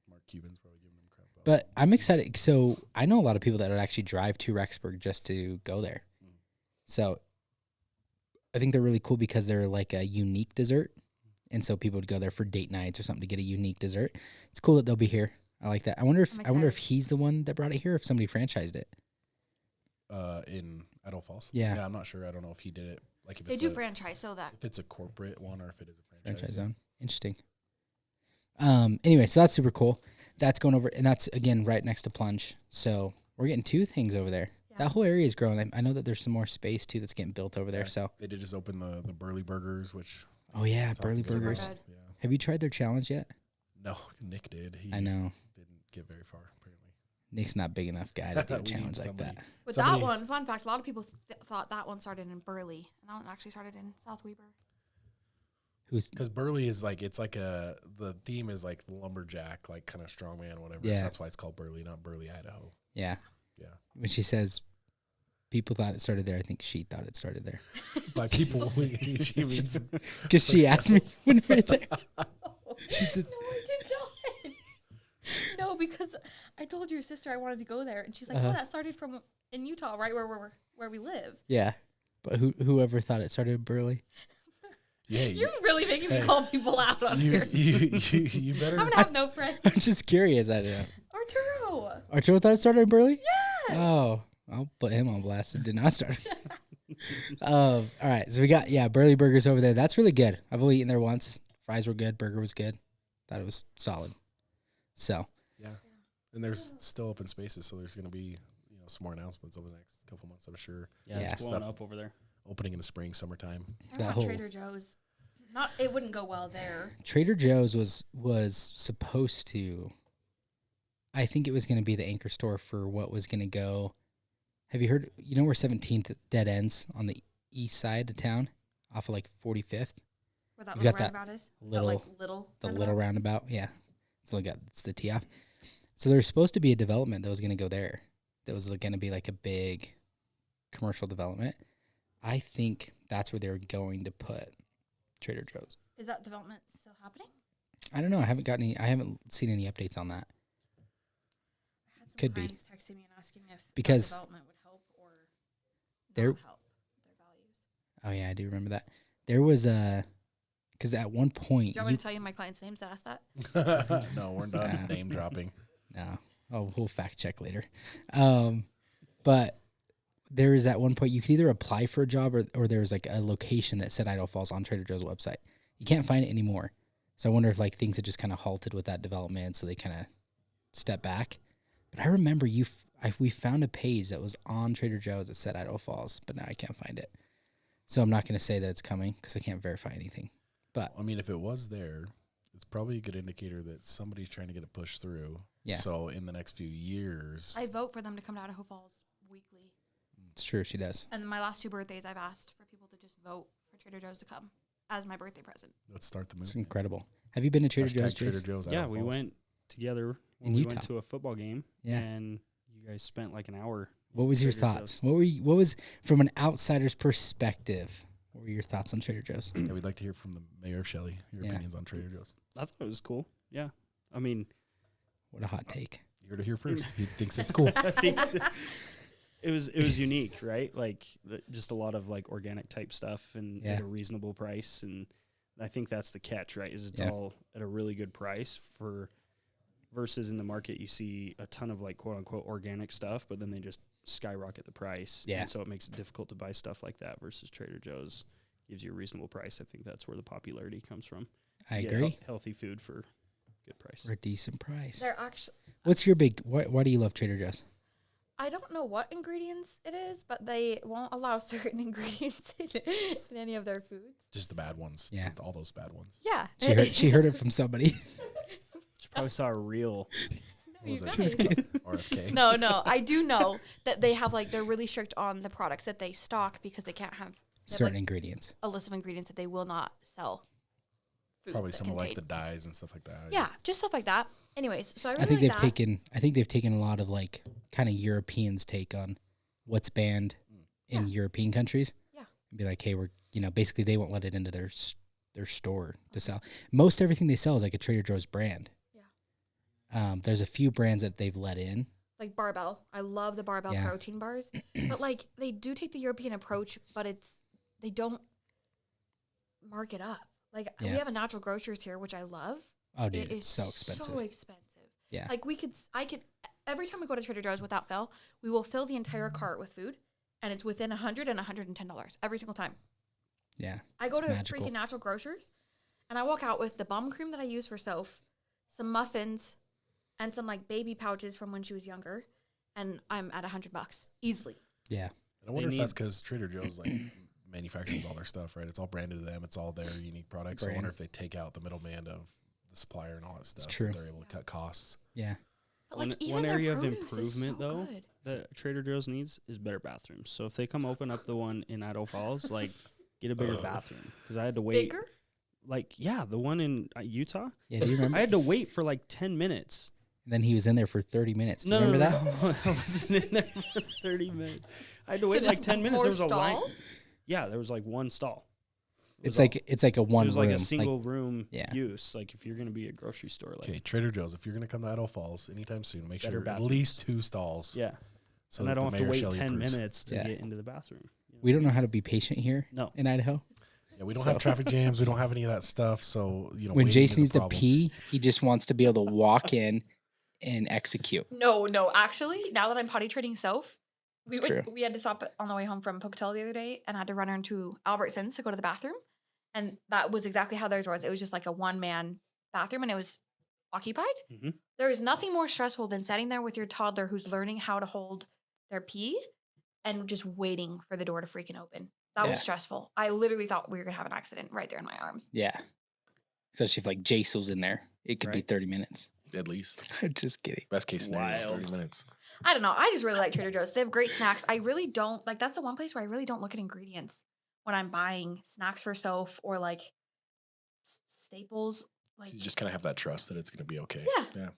S1: Mark Cuban's probably giving him crap. about
S3: But
S1: it.
S3: I'm excited. So I know a lot of people that would actually drive to Rexburg just to go there. So I think they're really cool because they're like a unique dessert. And so people would go there for date nights or something to get a unique dessert. It's cool that they'll be here. I like that. I wonder if
S4: I'm excited.
S3: he's the one that brought it here, or if somebody franchised it.
S1: In Idaho Falls.
S3: Yeah.
S1: I'm not sure. I don't know if he did it. Like if
S4: They
S1: it's
S4: do
S1: a,
S4: franchise, so that.
S1: if it's a corporate one or if it is a
S3: Franchise
S1: franchise.
S3: zone. Interesting. Anyway, so that's super cool. That's going over, and that's again right next to Plunge. So we're getting two things over there.
S4: Yeah.
S3: That whole area is growing. I know that there's some more space too that's getting built over there.
S1: Yeah.
S3: So
S1: They did just open the Burley Burgers, which
S3: oh yeah,
S1: talked
S3: Burley
S1: super
S3: Burgers.
S4: good.
S1: Yeah.
S3: Have you tried their challenge yet?
S1: No, Nick did. He
S3: I know
S1: didn't get very far apparently.
S3: Nick's not big enough guy to do a
S1: We need
S3: challenge like
S1: somebody.
S3: that.
S4: But
S1: Somebody-
S4: that one, fun fact, a lot of people thought that one started in Burley. And that one actually started in South Weber.
S3: Who's
S1: Because Burley is like the theme is like lumberjack, like kind of strongman, whatever.
S3: Yeah.
S1: So that's why it's called Burley, not Burley, Idaho.
S3: yeah?
S1: Yeah.
S3: When she says people thought it started there, I think she thought it started there
S1: By people, she means
S3: because she asked me when we were there. She did.
S4: No, I did not. No, because I told your sister I wanted to go there, and she's like,
S3: Uh-huh.
S4: "Oh, that started from in Utah, right where we live."
S3: Yeah, but whoever thought it started in Burley.
S1: yeah.
S4: You're really making me
S1: Hey.
S4: call people out on
S1: You,
S4: here.
S1: you
S4: I'm
S1: better.
S4: gonna have no friends.
S3: I'm just curious. I don't know.
S4: Arturo.
S3: Arturo thought it started in Burley.
S4: Yeah.
S3: Oh, I'll put him on blast. It did not start. All right, so we got Burley Burgers over there. That's really good. I've only eaten there once. Fries were good. Burger was good. Thought it was solid. So
S1: Yeah. And there's still open spaces, so there's going to be some more announcements over the next couple months, I'm sure.
S2: Yeah,
S3: Yeah.
S2: it's blowing
S1: Stuff.
S2: up over there.
S1: Opening in the spring, summertime.
S4: I
S3: That
S4: want
S3: whole-
S4: Trader Joe's. It wouldn't go well there.
S3: Trader Joe's was supposed to. I think it was going to be the anchor store for what was going to go. Have you heard? You know where 17th dead ends on the east side of town, off of like 45th.
S4: Where that
S3: You
S4: little
S3: got that
S4: roundabout is.
S3: little-
S4: That, like, little.
S3: The
S4: roundabout?
S3: little roundabout, yeah. It's the tee off. So there's supposed to be a development that was going to go there. That was going to be like a big commercial development. I think that's where they were going to put Trader Joe's.
S4: Is that development still happening?
S3: I don't know. I haven't seen any updates on that.
S4: I had some
S3: Could be.
S4: clients texting me and asking if that
S3: Because
S4: development would help or
S3: there-
S4: not help their values.
S3: Oh yeah, I do remember that. There was because at one point,
S4: Do you want me to tell you my clients' names that asked that?
S1: No, we're done
S3: Nah.
S1: name dropping.
S3: no, we'll fact check later. But there was at one point you could either apply for a job or there was like a location that said Idaho Falls on Trader Joe's website. You can't find it anymore. So I wonder if like things had just kind of halted with that development, so they kind of stepped back. But I remember we found a page that was on Trader Joe's that said Idaho Falls, but now I can't find it. So I'm not going to say that it's coming because I can't verify anything. But
S1: I mean, if it was there, it's probably a good indicator that somebody's trying to get it pushed through.
S3: Yeah.
S1: So in the next few years,
S4: I vote for them to come to Idaho Falls weekly.
S3: it's true, she does.
S4: And my last 2 birthdays, I've asked for people to just vote for Trader Joe's to come as my birthday present.
S1: let's start the
S3: It's
S1: movement.
S3: incredible. Have you been to Trader
S1: Hashtag
S3: Joe's,
S1: Trader
S3: Jace?
S1: Joe's.
S2: Yeah,
S1: Idaho
S2: we
S1: Falls.
S2: went together when
S3: In
S2: we
S3: Utah.
S2: went to a football game.
S3: Yeah.
S2: And you guys spent like an hour.
S3: What was your
S2: Trader
S3: thoughts? What was from an outsider's perspective? What were your thoughts on Trader Joe's?
S1: Yeah, we'd like to hear from the mayor of Shelley. Your
S3: Yeah.
S1: opinions on Trader Joe's.
S2: I thought it was cool. Yeah. I mean,
S3: What a hot take.
S1: You heard it here first. He thinks it's cool.
S2: I think it was unique, right? Like just a lot of like organic type stuff and
S3: Yeah.
S2: at a reasonable price. And I think that's the catch, right? Is it's
S3: Yeah.
S2: all at a really good price versus in the market you see a ton of like quote unquote organic stuff, but then they just skyrocket the price.
S3: Yeah.
S2: And so it makes it difficult to buy stuff like that versus Trader Joe's gives you a reasonable price. I think that's where the popularity comes from.
S3: I
S2: You get
S3: agree.
S2: healthy food for good price.
S3: For a decent price.
S4: They're actually,
S3: What's your big? Why do you love Trader Joe's?
S4: I don't know what ingredients it is, but they won't allow certain ingredients in any of their foods.
S1: Just the bad ones.
S3: Yeah.
S1: All those bad ones.
S4: Yeah.
S3: She heard it from somebody.
S2: She probably saw a reel.
S4: You
S1: Was it?
S4: guys.
S1: RFK.
S4: No. I do know that they have they're really strict on the products that they stock because they can't have
S3: Certain ingredients.
S4: a list of ingredients that they will not sell. Food
S1: Probably
S4: that
S1: some of like
S4: contain-
S1: the dyes and stuff like that.
S4: Yeah, just stuff like that. Anyways, so I really
S3: I think
S4: like
S3: they've
S4: that.
S3: taken. I think they've taken a lot of like kind of Europeans' take on what's banned in
S4: Yeah.
S3: European countries.
S4: Yeah.
S3: And be like, hey, we're basically they won't let it into their store to sell. Most everything they sell is like a Trader Joe's brand.
S4: Yeah.
S3: There's a few brands that they've let in.
S4: Like Barbell. I love the Barbell
S3: Yeah.
S4: protein bars. But like they do take the European approach, but they don't mark it up. Like we
S3: Yeah.
S4: have a natural grocers here, which I love.
S3: Oh, dude,
S4: It is
S3: it's so expensive.
S4: So expensive.
S3: Yeah.
S4: Like I could every time we go to Trader Joe's without fail, we will fill the entire cart with food and it's within $100 and $110 every single time.
S3: Yeah.
S4: I go
S3: it's
S4: to
S3: magical.
S4: freaking natural grocers and I walk out with the bum cream that I use for Soph, some muffins, and some like baby pouches from when she was younger, and I'm at $100 easily.
S3: Yeah.
S1: And I wonder if
S2: need-
S1: that's because Trader Joe's like manufactures all their stuff, right? It's all branded to them. It's all their unique products. So I wonder
S3: Brand.
S1: if they take out the middleman of the supplier and all that stuff.
S3: true.
S1: That they're able to cut costs.
S3: Yeah.
S4: But
S2: One-
S4: like even
S2: one
S4: their
S2: area of
S4: produce is
S2: improvement,
S4: so
S2: though,
S4: good.
S2: that Trader Joe's needs is better bathrooms. So if they come open up the one in Idaho Falls, like get a bigger bathroom because I had to wait.
S4: Bigger?
S2: Like the one in Utah,
S3: Yeah. Do you remember?
S2: I had to wait for like 10 minutes.
S3: And then he was in there for 30 minutes. Do you remember that?
S2: No. I wasn't in there for 30 minutes. I had to
S4: So
S2: wait like
S4: just
S2: 10 minutes.
S4: more
S2: There was a line.
S4: stalls?
S2: Yeah, there was like one stall. It
S3: It's
S2: was all-
S3: like a one
S2: it was
S3: room.
S2: like a single room
S3: yeah.
S2: use. Like if you're gonna be a grocery store, like
S1: Okay, Trader Joe's. If you're going to come to Idaho Falls anytime soon, make
S2: Better
S1: sure at
S2: bathrooms.
S1: least 2 stalls.
S2: yeah.
S1: So
S2: And I
S1: that
S2: don't
S1: the
S2: have to
S1: mayor
S2: wait
S1: Shelley
S2: 10
S1: approves.
S2: minutes to
S3: Yeah.
S2: get into the bathroom. you know?
S3: We don't know how to be patient here
S2: No.
S3: in Idaho.
S1: Yeah, we don't
S3: So-
S1: have traffic jams. We don't have any of that stuff. So
S3: When
S1: waiting is
S3: Jason
S1: a
S3: needs to
S1: problem.
S3: pee, he just wants to be able to walk in and execute.
S4: No. Actually, now that I'm potty training Soph,
S3: It's true.
S4: We had to stop on the way home from Pocatello the other day and had to run into Albertsons to go to the bathroom. And that was exactly how theirs was. It was just like a one-man bathroom and it was occupied.
S2: Mhm.
S4: There is nothing more stressful than sitting there with your toddler who's learning how to hold their pee and just waiting for the door to freaking open. That was
S3: Yeah.
S4: stressful. I literally thought we were going to have an accident right there in my arms.
S3: Yeah. Especially if like Jace was in there, it could be
S2: Right.
S3: 30 minutes.
S1: At least.
S3: Just kidding.
S1: Best case scenario,
S2: Wild.
S1: 30 minutes.
S4: I don't know. I just really like Trader Joe's. They have great snacks. I really don't like that's the one place where I really don't look at ingredients when I'm buying snacks for Soph or like staples. Like
S1: You just kind of have that trust that it's going to be okay.
S4: Yeah.
S1: Yeah.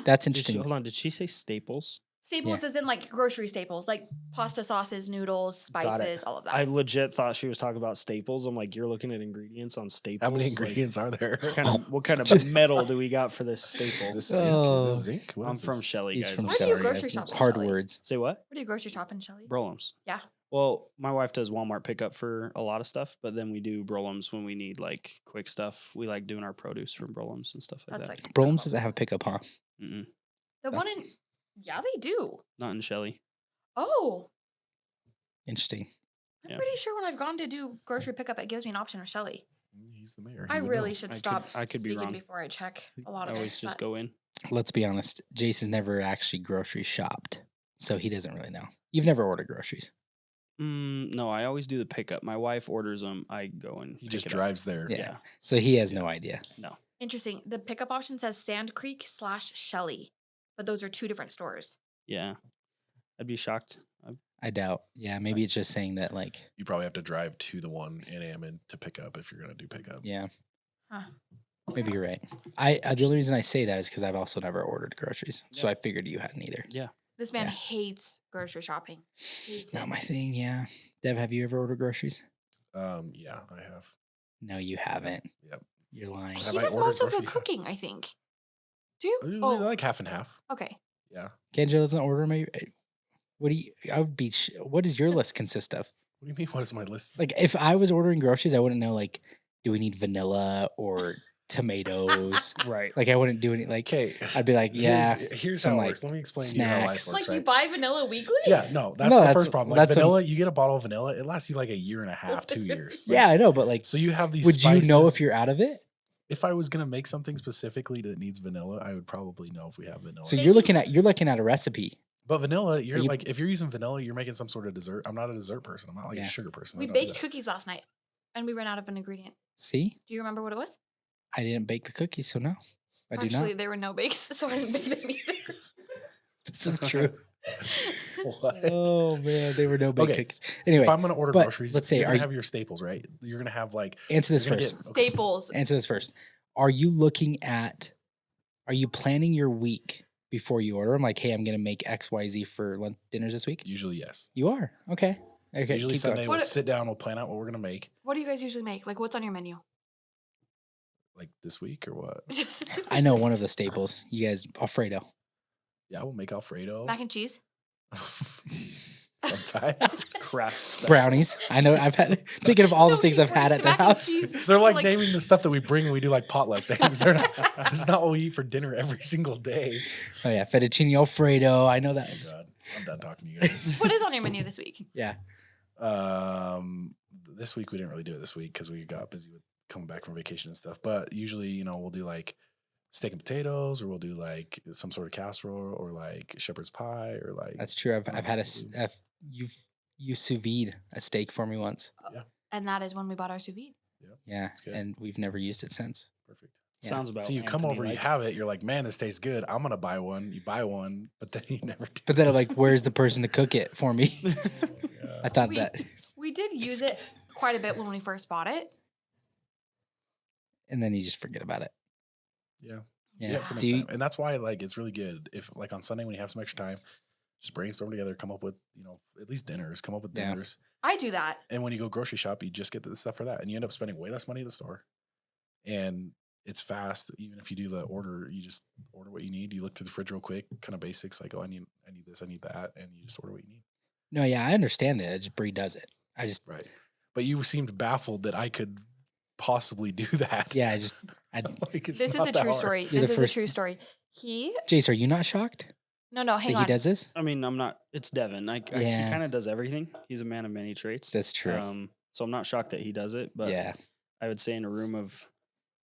S3: That's
S2: Did she,
S3: interesting.
S2: hold on. Did she say Staples?
S4: staples is in like grocery staples, like pasta sauces, noodles,
S2: Got it.
S4: spices, all of that.
S2: I legit thought she was talking about Staples. I'm like, you're looking at ingredients on Staples.
S1: How many
S2: Like,
S1: ingredients are there?
S2: what kind of metal do we got for this staple?
S1: Is this zinc?
S3: Oh.
S1: Is this zinc? What
S2: I'm
S1: is
S2: from
S1: this?
S2: Shelley,
S3: He's
S2: guys.
S3: from
S2: I'm
S4: Why do you
S2: sorry.
S4: grocery shop in
S3: Hard
S4: Shelley?
S3: words.
S2: Say what?
S4: Where do you grocery shop in Shelley?
S2: Brolums.
S4: Yeah.
S2: Well, my wife does Walmart pickup for a lot of stuff, but then we do Brolums when we need like quick stuff. We like doing our produce from Brolums and stuff like
S4: That's
S2: that.
S4: like
S3: Brolums doesn't have a pickup, huh?
S2: Mm-mm.
S4: the one
S3: that's-
S4: in. Yeah, they do.
S2: Not in Shelley.
S4: Oh,
S3: Interesting.
S4: I'm
S2: Yeah.
S4: pretty sure when I've gone to do grocery pickup, it gives me an option with Shelley.
S1: He's the mayor.
S4: I
S1: He would
S4: really
S1: know.
S4: should
S2: I could-
S4: stop.
S2: I could be
S4: speaking
S2: wrong.
S4: before I check a lot
S2: I
S4: of
S2: always
S4: it.
S2: just
S4: but-
S2: go in.
S3: Let's be honest. Jace has never actually grocery shopped, so he doesn't really know. You've never ordered groceries.
S2: No, I always do the pickup. My wife orders them. I go and
S1: He
S2: pick
S1: just
S2: it up.
S1: drives there.
S3: Yeah.
S2: Yeah.
S3: So he has no idea.
S2: No.
S4: Interesting. The pickup option says Sand Creek / Shelley, but those are two different stores.
S2: Yeah. I'd be shocked.
S3: I doubt. Yeah, maybe it's just saying that, like,
S1: You probably have to drive to the one in Ammon to pick up if you're going to do pickup.
S3: yeah,
S4: Huh.
S3: maybe you're right. The only reason I say that is because I've also never ordered groceries, so
S2: Yeah.
S3: I figured you hadn't either.
S2: Yeah.
S4: This man
S3: Yeah.
S4: hates grocery shopping. Hates
S3: Not
S4: it.
S3: my thing. Yeah, Dev, have you ever ordered groceries?
S1: Yeah, I have.
S3: No, you haven't.
S1: Yep.
S3: You're lying.
S1: Have
S4: He
S1: I
S4: does
S1: ordered
S4: most of the
S1: groceries?
S4: cooking, I think. Do you?
S1: Usually
S4: Oh,
S1: like half and half.
S4: okay.
S1: Yeah.
S3: Kenjo doesn't order my. What do you? I would be. What does your list consist of?
S1: What do you mean? What is my list?
S3: Like, if I was ordering groceries, I wouldn't know. Like, do we need vanilla or tomatoes?
S2: Right.
S3: Like, I wouldn't do any. Like,
S1: Okay.
S3: I'd be like, yeah,
S1: Here's
S3: some,
S1: how it
S3: like,
S1: works. Let me explain to you how life
S3: snacks.
S1: works.
S4: Like you
S1: right?
S4: buy vanilla weekly?
S1: Yeah, no, that's
S3: No,
S1: the
S3: that's-
S1: first problem. Like
S3: that's what-
S1: vanilla, you get a bottle of vanilla, it lasts you like a year and a half, 2 years. Like,
S3: yeah, I know, but like,
S1: So you have these.
S3: would you know if
S1: spices.
S3: you're out of it?
S1: If I was gonna make something specifically that needs vanilla, I would probably know if we have vanilla.
S3: So
S4: Thank
S3: you're
S4: you.
S3: looking at a recipe.
S1: But vanilla, you're
S3: you-
S1: like if you're using vanilla, you're making some sort of dessert. I'm not a dessert person. I'm not like
S3: Yeah.
S1: a sugar person. I
S4: We
S1: don't do
S4: baked
S1: that.
S4: cookies last night and we ran out of an ingredient.
S3: See,
S4: Do you remember what it was?
S3: I didn't bake the cookies, so no, I do
S4: Actually,
S3: not.
S4: there were no bakes, so I didn't bake them either.
S3: This is true.
S1: What?
S3: Oh man, they were no baked
S1: Okay,
S3: cookies. Anyway,
S1: if I'm gonna order
S3: but
S1: groceries,
S3: let's say,
S1: you're
S3: are
S1: gonna
S3: you-
S1: have your staples, right? You're gonna have like
S3: answer this
S1: you're gonna
S3: first.
S1: get- okay.
S4: Staples.
S3: Answer this first. Are you looking at? Are you planning your week before you order? I'm like, hey, I'm gonna make X, Y, Z for lunch dinners this week.
S1: Usually, yes.
S3: You are okay. Okay,
S1: Usually
S3: keep
S1: Sunday
S3: going.
S1: we'll
S4: What-
S1: sit down, we'll plan out what we're gonna make.
S4: What do you guys usually make? Like, what's on your menu?
S1: Like this week or what?
S4: Just
S3: I know one of the staples. You guys, Alfredo.
S1: Yeah, we'll make Alfredo.
S4: mac and cheese.
S1: Sometimes.
S2: Craft special.
S3: Brownies. I know. I've had thinking of all the
S4: No,
S3: things
S4: he
S3: I've had
S4: brings
S3: at their
S4: mac and
S3: house.
S4: cheese
S1: They're
S4: to,
S1: like naming the stuff that we bring when we do like potluck things. They're not, it's not what we eat for dinner every single day.
S3: Oh yeah, fettuccine Alfredo. I know that.
S1: Oh, God, I'm done talking to you guys.
S4: What is on your menu this week?
S3: Yeah.
S1: This week we didn't really do it this week because we got busy with coming back from vacation and stuff. But usually, we'll do like steak and potatoes, or we'll do like some sort of casserole, or like shepherd's pie, or like
S3: That's true. I've had you sous vide a steak for me once.
S4: And that is when we bought our sous vide.
S3: Yeah,
S1: good.
S3: and we've never used it since.
S1: perfect.
S3: Yeah.
S2: Sounds about
S1: So you come
S2: Anthony
S1: over, you
S2: like.
S1: have it, you're like, man, this tastes good. I'm gonna buy one. You buy one, but then you never do.
S3: But then I'm like, where's the person to cook it for me?
S1: Yeah.
S3: I thought
S4: We-
S3: that,
S4: We did use it quite a bit when we first bought it.
S3: and then you just forget about it.
S1: Yeah.
S3: Yeah.
S1: You have to make
S3: Do you,
S1: time. And that's why like it's really good if like on Sunday when you have some extra time, just brainstorm together, come up with, at least dinners, come up with
S3: Yeah.
S1: dinners.
S4: I do that.
S1: And when you go grocery shop, you just get the stuff for that. And you end up spending way less money at the store. And it's fast. Even if you do the order, you just order what you need. You look through the fridge real quick, kind of basics, like, oh, I need this, I need that, and you just order what you need.
S3: no, yeah, I understand it. Just Bree does it. I just,
S1: Right. But you seemed baffled that I could possibly do that.
S3: yeah, I
S1: Like, it's
S4: This is
S1: not
S4: a
S1: that
S4: true
S1: hard.
S4: story.
S3: You're
S4: This
S3: the
S4: is a
S3: first-
S4: true story.
S3: Jace, are you not shocked?
S4: No, hang
S3: that
S4: on.
S3: he does this?
S2: I mean, I'm not. It's Devin. He
S3: Yeah.
S2: kind of does everything. He's a man of many traits.
S3: That's true.
S2: So I'm not shocked that he does it. But
S3: Yeah.
S2: I would say in a room of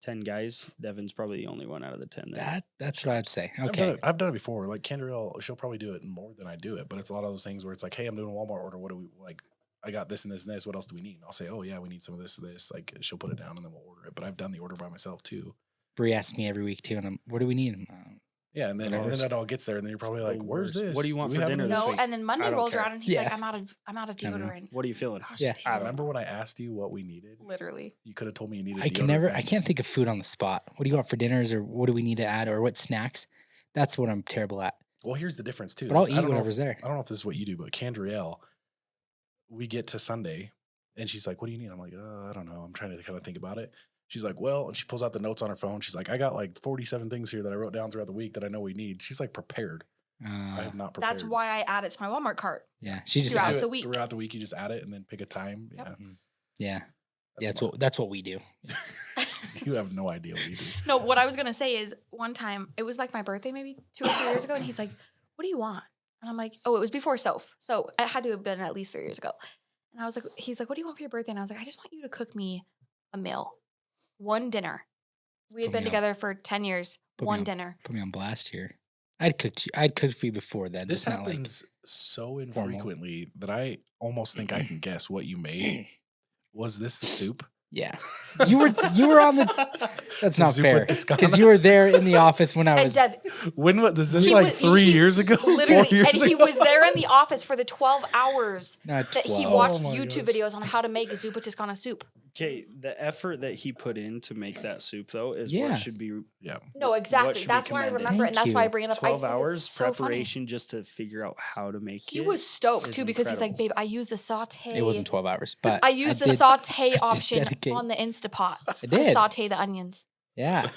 S2: 10 guys, Devin's probably the only one out of the 10 that.
S3: That's what I'd say.
S1: I've
S3: Okay.
S1: I've done it before. Like Kendra, she'll probably do it more than I do it, but it's a lot of those things where it's like, hey, I'm doing a Walmart order. What do we like? I got this and this and this. What else do we need? And I'll say, oh yeah, we need some of this and this. Like she'll put it down and then we'll order it. But I've done the order by myself too.
S3: Bree asks me every week too, and what do we need?
S1: Yeah, and then it all gets there, and then you're probably
S2: It's
S1: like,
S2: the
S1: "Where's
S2: worst.
S1: this?
S2: What do you want
S1: we
S2: for
S1: have
S2: dinner
S1: any of
S2: this
S4: No,
S1: this?"
S2: week?
S4: and then Monday
S2: I don't
S4: rolls
S2: care.
S4: around and he's like,
S3: Yeah.
S4: I'm out of
S3: I don't know.
S4: deodorant.
S2: What are you feeling?
S4: Gosh,
S3: Yeah.
S4: dang.
S1: Remember when I asked you what we needed?
S4: Literally.
S1: You could have told me you needed.
S3: I can't think of food on the spot. What do you want for dinners, or what do we need to add, or what snacks? That's what I'm terrible at.
S1: Well, here's the difference too.
S3: But I'll
S1: is I
S3: eat
S1: don't know
S3: whatever's
S1: if-
S3: there.
S1: I don't know if this is what you do, but Candrielle, we get to Sunday, and she's like, "What do you need?" I'm like, "I don't know. I'm trying to kind of think about it." She's like, "Well," and she pulls out the notes on her phone. She's like, "I got like 47 things here that I wrote down throughout the week that I know we need." She's like prepared. I have not prepared.
S4: That's why I add it to my Walmart cart.
S3: Yeah, she just
S4: Throughout
S1: Do it
S4: the week.
S1: Throughout the week, you just add it and then pick a time.
S4: Yep.
S3: yeah.
S1: Smart.
S3: That's what we do.
S1: You have no idea what you do.
S4: No, what I was gonna say is one time it was like my birthday, maybe 2 or 3 years ago, and he's like, "What do you want?" And I'm like, "Oh, it was before Soph, so it had to have been at least 3 years ago." And I was like, "He's like, what do you want for your birthday?" And I was like, "I just want you to cook me a meal, one dinner." We had
S3: Put me
S4: been
S3: on.
S4: together for 10 years,
S3: Put me
S4: one
S3: on.
S4: dinner.
S3: Put me on blast here. I'd cooked for you before then.
S1: This
S3: It's not like-
S1: happens so
S3: formal.
S1: infrequently that I almost think I can guess what you made. Was this the soup?
S3: yeah. You were on the. That's not
S1: Zuppa
S3: fair
S1: Toscana?
S3: because you were there in the office when I
S4: And
S3: was.
S4: Dev,
S1: When was this?
S4: He
S1: Like
S4: was-
S1: 3
S4: he-
S1: years ago? 4
S4: literally,
S1: years
S4: and he
S1: ago?
S4: was there in the office for the 12 hours
S3: Not
S4: that he
S3: 12.
S4: watched
S1: Oh my
S4: YouTube
S1: gosh.
S4: videos on how to make a Zuppa Toscana soup.
S2: Okay, the effort that he put in to make that soup, though, is
S3: Yeah.
S2: what should be
S1: Yeah.
S4: No,
S2: what
S4: exactly.
S2: should be
S4: That's why I
S2: commended.
S4: remember it, and
S3: Thank
S4: that's why I
S3: you.
S4: bring it up. I
S2: 12
S4: just think it's
S2: hours
S4: so funny.
S2: preparation just to figure out how to make
S4: He
S2: it.
S4: was stoked
S2: is
S4: too because he's like,
S2: incredible.
S4: "Babe, I use the saute."
S3: It wasn't 12 hours, but
S4: I used the
S3: did-
S4: saute
S3: did
S4: option
S3: dedicate-
S4: on the Instapot.
S3: I
S4: To
S3: did.
S4: saute the onions.
S3: Yeah.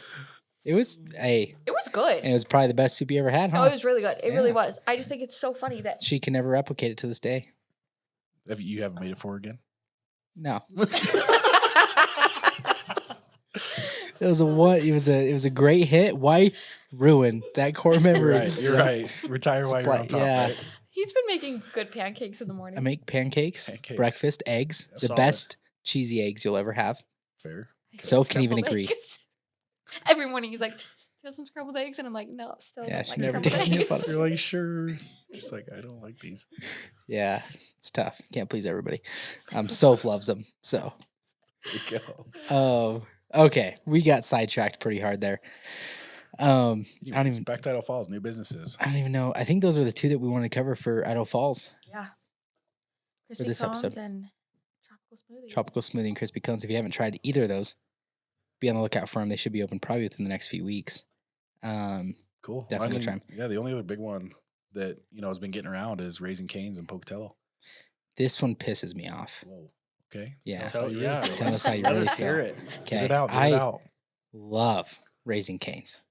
S3: It was
S4: It was good.
S3: and it was probably the best soup you ever had, huh?
S4: No, it was really good. It really
S3: Yeah.
S4: was. I just think it's so funny that
S3: She can never replicate it to this day.
S1: You haven't made it for her again?
S3: No. It was a great hit. Why ruin that core
S1: You're
S3: memory?
S1: right. You're right. Retire while you're on top.
S3: Yeah.
S1: Right?
S4: he's been making good pancakes in the morning.
S3: I make pancakes,
S1: Pancakes.
S3: breakfast, eggs, the
S1: Solid.
S3: best cheesy eggs you'll ever have.
S1: Fair.
S3: Soph can even
S4: Scrambled
S3: agree.
S4: eggs. Every morning he's like, "Do you have some scrambled eggs?" And I'm like, "No, still
S3: Yeah,
S4: don't
S3: she
S4: like
S3: never
S4: scrambled
S3: takes me
S4: eggs."
S3: up on it.
S1: You're like, sure. Just like, I don't like these.
S3: Yeah, it's tough. Can't please everybody. Soph loves them. So,
S1: There you go.
S3: oh, okay. We got sidetracked pretty hard there. I don't even.
S1: Back to Idaho Falls, new businesses.
S3: I don't even know. I think those were the two that we wanted to cover for Idaho Falls.
S4: Yeah. Crispy
S3: this
S4: cones
S3: episode.
S4: and tropical smoothie.
S3: Tropical smoothie and crispy cones. If you haven't tried either of those, be on the lookout for them. They should be open probably within the next few weeks.
S1: Cool.
S3: Definitely try 'em.
S1: Yeah, the only other big one that has been getting around is Raising Cane's in Pocatello.
S3: This one pisses me off.
S1: Whoa. Okay.
S3: Yeah.
S1: Tell us how you really feel.
S3: Tell us how you
S2: Let
S3: really
S2: us
S3: feel.
S2: hear it.
S1: Get
S3: Okay.
S1: it out. Get
S3: I
S1: it out.
S3: love Raising Cane's.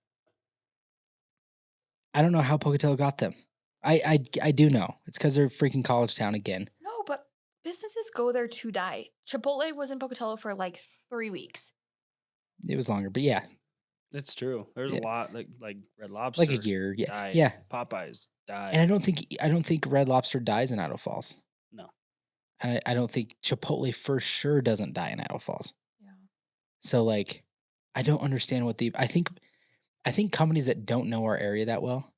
S3: I don't know how Pocatello got them. I do know. It's because they're freaking college town again.
S4: No, but businesses go there to die. Chipotle was in Pocatello for like 3 weeks.
S3: It was longer, but yeah,
S2: It's true. There's
S3: Yeah.
S2: a lot like Red Lobster.
S3: like a year. Yeah,
S2: died.
S3: yeah.
S2: Popeyes died.
S3: And I don't think Red Lobster dies in Idaho Falls.
S2: No.
S3: And I don't think Chipotle for sure doesn't die in Idaho Falls.
S4: Yeah.
S3: So like, I don't understand what I think companies that don't know our area that well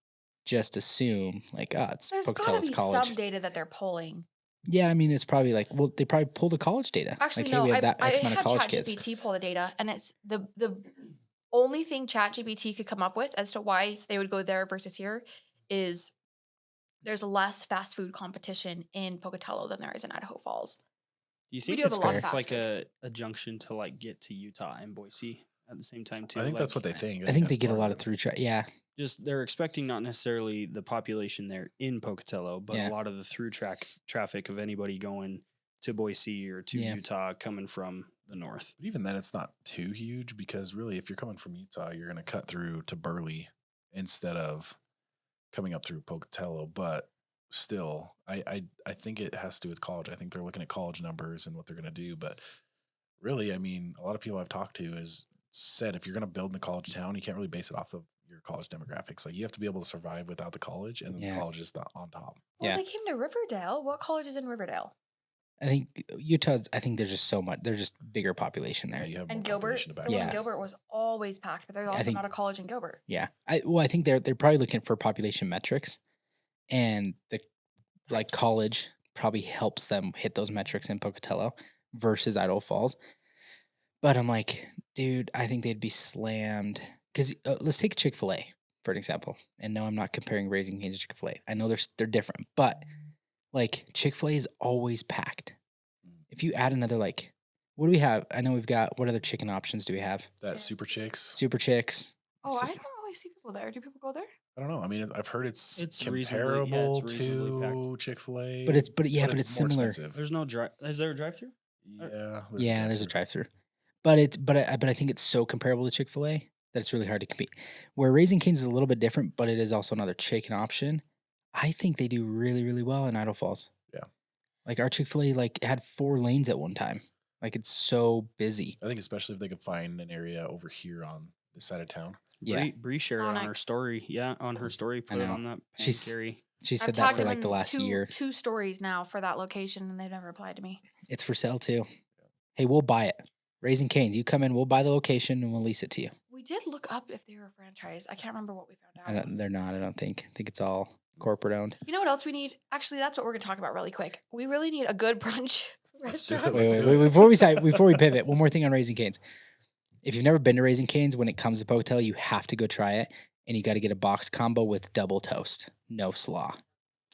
S3: just assume like, it's
S4: There's
S3: Pocatello,
S4: gotta
S3: it's
S4: be
S3: college.
S4: some data that they're pulling.
S3: Yeah, I mean, it's probably like, well, they probably pulled the college data.
S4: Actually,
S3: like,
S4: no.
S3: hey, we have that
S4: I
S3: X amount of
S4: had
S3: college kids.
S4: ChatGPT pull the data, and it's the only thing ChatGPT could come up with as to why they would go there versus here is there's less fast food competition in Pocatello than there is in Idaho Falls.
S2: Do you
S4: We
S2: think
S4: do have
S3: a
S2: it's,
S3: lot of
S2: it's
S4: fast
S2: like
S4: food.
S2: a junction to like get to Utah and Boise at the same time too?
S1: I think
S2: Like,
S1: that's what they think.
S3: I think they
S1: that's
S3: get a
S1: part
S3: lot
S1: it.
S3: of through Yeah,
S2: just they're expecting not necessarily the population there in Pocatello, but
S3: Yeah.
S2: a lot of the through traffic of anybody going to Boise or to
S3: Yeah.
S2: Utah coming from the north.
S1: But even then, it's not too huge because really, if you're coming from Utah, you're going to cut through to Burley instead of coming up through Pocatello. But still, I think it has to do with college. I think they're looking at college numbers and what they're going to do. But really, I mean, a lot of people I've talked to said if you're going to build in a college town, you can't really base it off of your college demographics. Like you have to be able to survive without the college, and then
S3: Yeah.
S1: the college is on top.
S4: Well,
S3: Yeah.
S4: they came to Riverdale. What college is in Riverdale?
S3: I think Utah's. I think there's just so much. There's just bigger population
S1: Yeah,
S3: there.
S1: you have
S4: And
S1: more
S4: Gilbert.
S1: population to back
S4: The one
S3: Yeah.
S4: in Gilbert was always packed, but there's also
S3: think-
S4: not a college in Gilbert.
S3: Yeah. I think they're probably looking for population metrics, and the like
S4: Types.
S3: college probably helps them hit those metrics in Pocatello versus Idaho Falls. But I'm like, dude, I think they'd be slammed because let's take Chick-fil-A for an example. And no, I'm not comparing Raising Cane's to Chick-fil-A. I know they're different, but like Chick-fil-A is always packed. If you add another like, what do we have? I know we've got what other chicken options do we have?
S1: That
S4: Yeah.
S1: Super Chicks.
S3: Super Chicks.
S4: Oh,
S3: So-
S4: I don't really see people there. Do people go there?
S1: I don't know. I mean, I've heard it's
S2: It's
S1: comparable
S2: reasonably packed.
S1: to Chick-fil-A,
S3: but it's
S1: more
S3: similar.
S1: expensive.
S2: There's no drive. Is there a drive-through?
S1: Yeah,
S3: Yeah, there's a
S1: drive-thru.
S3: drive-through, but I think it's so comparable to Chick-fil-A that it's really hard to compete. Where Raising Cane's is a little bit different, but it is also another chicken option. I think they do really, really well in Idaho Falls.
S1: Yeah.
S3: Like our Chick-fil-A like had 4 lanes at one time. Like it's so busy.
S1: I think especially if they could find an area over here on this side of town.
S3: Yeah.
S2: Bree shared it on
S4: Sonic.
S2: her story. Yeah, on her story. Put it
S3: know.
S2: on that.
S3: She's-
S2: Carrie.
S3: She
S4: I've
S3: said that
S4: tagged
S3: for
S4: them
S3: like the
S4: in
S3: last year.
S4: 2 stories now for that location, and they've never replied to me.
S3: It's for sale too. Hey, we'll buy it. Raising Cane's, you come in, we'll buy the location and we'll lease it to you.
S4: We did look up if they were a franchise. I can't remember what we found
S3: I
S4: out.
S3: don't, they're not. I don't think. I think it's all corporate owned.
S4: You know what else we need? Actually, that's what we're going to talk about really quick. We really need a good brunch
S1: Let's do it.
S4: restaurant.
S1: Let's
S3: Wait,
S1: do
S3: wait,
S1: it.
S3: wait, before we pivot, one more thing on Raising Cane's. If you've never been to Raising Cane's, when it comes to Pocatello, you have to go try it, and you got to get a box combo with double toast, no slaw,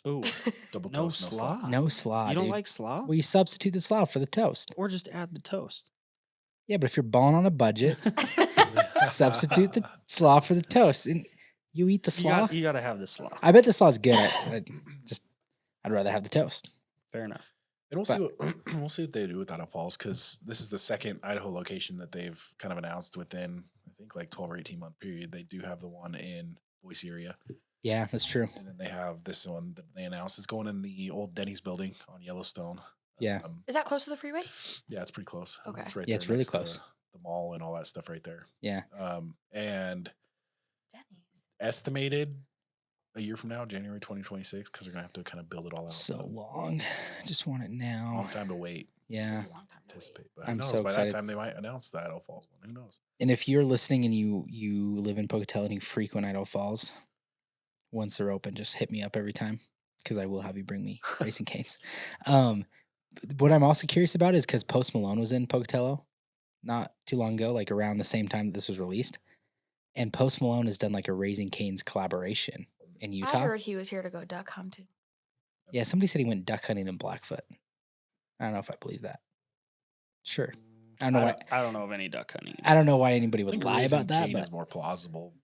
S2: Oh,
S1: Double
S2: no
S1: toast, no slaw.
S2: slaw.
S3: no slaw.
S2: You don't
S3: dude.
S2: like slaw?
S3: Well, you substitute the slaw for the toast.
S2: Or just add the toast.
S3: Yeah, but if you're balling on a budget, substitute the slaw for the toast, and you eat the slaw.
S2: You got to have the slaw.
S3: I bet the slaw's good. I'd rather have the toast.
S2: Fair enough.
S1: And we'll see what we'll see what they do with Idaho Falls, because this is the second Idaho location that they've kind of announced within, I think, like 12 or 18-month period. They do have the one in Boise area,
S3: Yeah, that's true.
S1: and then they have this one that they announced is going in the old Denny's building on Yellowstone.
S3: Yeah.
S4: Is that close to the freeway?
S1: Yeah, it's pretty close.
S4: Okay.
S1: It's right
S3: Yeah,
S1: there
S3: it's really
S1: next to
S3: close.
S1: The mall and all that stuff right there.
S3: Yeah.
S1: And
S4: Denny's.
S1: estimated a year from now, January 2026, because they're gonna have to kind of build it all out.
S3: So long. I just want it
S1: Long
S3: now.
S1: time to wait.
S3: Yeah.
S4: It's a long time to wait.
S1: Anticipate, but
S3: I'm
S1: who knows?
S3: so
S1: By
S3: excited.
S1: that time, they might announce the Idaho Falls one. Who knows?
S3: And if you're listening and you live in Pocatello and you frequent Idaho Falls, once they're open, just hit me up every time because I will have you bring me Racing Canes. What I'm also curious about is because Post Malone was in Pocatello not too long ago, like around the same time that this was released, and Post Malone has done like a Raising Canes collaboration in
S4: I
S3: Utah.
S4: heard he was here to go duck hunting.
S3: Yeah, somebody said he went duck hunting in Blackfoot. I don't know if I believe that. Sure, I don't know why.
S2: I don't know of any duck hunting.
S3: I don't know why anybody
S1: I
S3: would
S1: think
S3: lie
S1: Raising
S3: about that,
S1: Cane
S3: but
S1: is more plausible.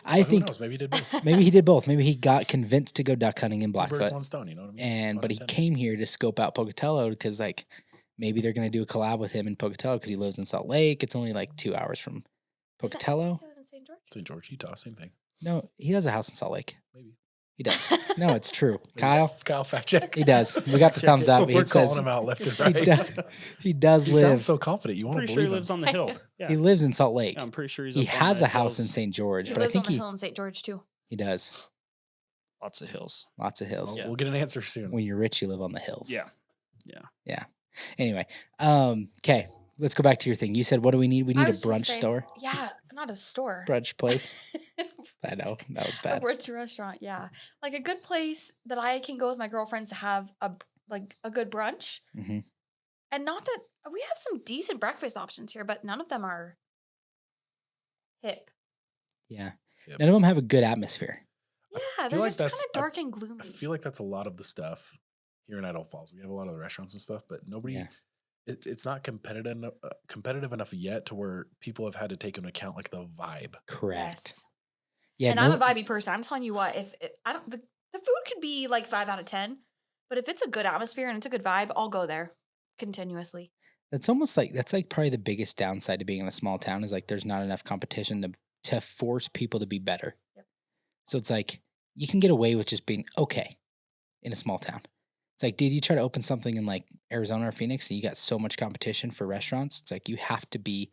S3: I
S1: But who
S3: think
S1: knows? Maybe he did both.
S3: maybe he did both. Maybe he got convinced to go duck hunting in
S1: Two birds,
S3: Blackfoot,
S1: one stone. You know what I mean?
S3: and
S1: Pun
S3: but he
S1: intended.
S3: came here to scope out Pocatello because like maybe they're gonna do a collab with him in Pocatello because he lives in Salt Lake. It's only like 2 hours from
S4: Is that-
S3: Pocatello.
S4: he lives in St. George?
S1: St. George, Utah, same thing.
S3: No, he has a house in Salt Lake.
S1: Maybe.
S3: He does. No, it's true. Kyle,
S1: Kyle, fact check.
S3: he does. We got the thumbs up.
S1: We're
S3: He says
S1: calling him out left and
S3: he,
S1: right.
S3: does, he does
S1: You
S3: live.
S1: sound so confident. You want to
S2: Pretty
S1: believe
S2: sure he lives on the hill. Yeah,
S3: He lives in Salt Lake.
S2: Yeah, I'm pretty sure he's.
S3: He
S2: up on
S3: has
S2: the
S3: a house in
S2: hills.
S3: St. George,
S4: He
S3: but I
S4: lives on
S3: think
S4: the
S3: he
S4: hill in St. George too.
S3: does.
S2: Lots of hills.
S3: Lots of hills.
S1: Well,
S2: Yeah.
S1: We'll get an answer soon.
S3: When you're rich, you live on the hills.
S2: Yeah.
S3: Anyway, okay, let's go back to your thing. You said, what do we need? We
S4: I
S3: need a
S4: was just
S3: brunch
S4: saying-
S3: store,
S4: Yeah, not a store.
S3: brunch place. I know that was
S4: A
S3: bad.
S4: brunch restaurant, yeah. Like a good place that I can go with my girlfriends to have a good brunch.
S3: hmm
S4: And not that we have some decent breakfast options here, but none of them are hip.
S3: Yeah,
S1: Yep.
S3: none of them have a good atmosphere.
S4: Yeah,
S1: feel
S4: they're
S1: like
S4: just kind
S1: that's
S4: of dark and gloomy.
S1: I feel like that's a lot of the stuff here in Idaho Falls. We have a lot of the restaurants and stuff, but nobody.
S3: Yeah.
S1: It's not competitive enough yet to where people have had to take into account like the vibe.
S3: Correct.
S4: Yes.
S3: Yeah,
S4: And I'm a vibey person. I'm telling you what, if I don't, the food could be like 5 out of 10, but if it's a good atmosphere and it's a good vibe, I'll go there continuously.
S3: that's almost like that's like probably the biggest downside to being in a small town is like there's not enough competition to force people to be better.
S4: Yep.
S3: So it's like you can get away with just being okay in a small town. It's like, dude, you try to open something in like Arizona or Phoenix and you got so much competition for restaurants. It's like you have to be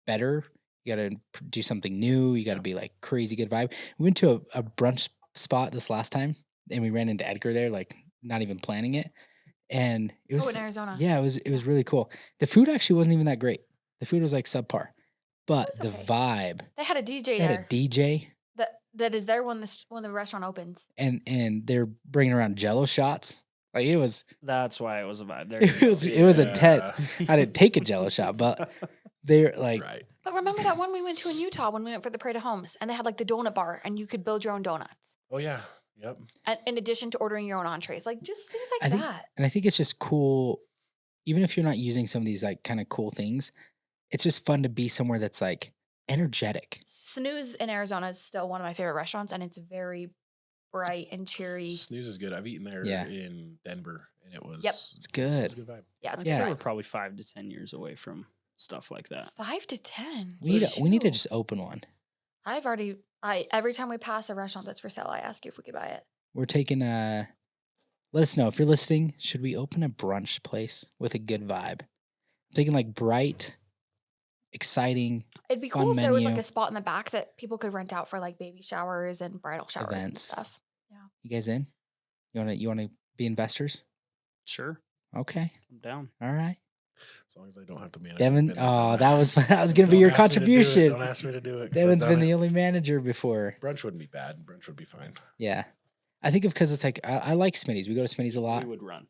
S3: better. You got to do something new. You got to be like crazy good vibe. We went to a brunch spot this last time, and we ran into Edgar there, like not even planning it, and it was
S4: in Arizona.
S3: Yeah, it was really cool. The food actually wasn't even that great. The food was like subpar, but
S4: was
S3: the
S4: okay.
S3: vibe.
S4: They had a DJ
S3: They had a
S4: there
S3: DJ,
S4: that is there when the restaurant opens.
S3: and they're bringing around Jello shots. Like it was
S2: That's why it was a vibe. There
S3: it was intense.
S1: Yeah.
S3: I didn't take a Jello shot, but they're like
S1: Right.
S4: But remember that one we went to in Utah when we went for the Parade of Homes, and they had like the donut bar, and you could build your own donuts.
S1: Oh yeah. Yep.
S4: And in addition to ordering your own entrees, like just things
S3: I
S4: like
S3: think,
S4: that.
S3: and I think it's just cool, even if you're not using some of these like kind of cool things. It's just fun to be somewhere that's like energetic.
S4: Snooze in Arizona is still one of my favorite restaurants, and it's very bright and cheery.
S1: Snooze is good. I've eaten there
S3: Yeah.
S1: in Denver, and it was
S3: It's
S1: It was
S3: good.
S1: a good vibe.
S4: Yeah, it's
S2: I'd
S3: Yeah.
S2: say
S4: good.
S2: we're probably 5 to 10 years away from stuff like that.
S4: 5 to 10.
S3: We need to
S4: Shoot.
S3: just open one.
S4: Every time we pass a restaurant that's for sale, I ask you if we could buy it.
S3: We're taking let us know if you're listening. Should we open a brunch place with a good vibe? I'm thinking like bright, exciting
S4: It'd be
S3: Fun
S4: cool if there was like
S3: menu.
S4: a spot in the back that people could rent out for like baby showers and bridal showers
S3: Events.
S4: and stuff.
S3: You guys in? You wanna be investors?
S2: Sure,
S3: Okay.
S2: I'm down.
S3: All right.
S1: As long as I don't have to manage.
S3: Devin,
S1: I've been there, done
S3: oh, that was gonna be
S1: Don't
S3: your
S1: ask me to do it.
S3: contribution.
S1: Don't ask me to do it. 'cause I've
S3: Devin's
S1: done
S3: been the
S1: it.
S3: only manager before.
S1: Brunch wouldn't be bad. Brunch would be fine.
S3: Yeah. I think because it's like I like Smitty's. We go to Smitty's a lot.
S2: We would run.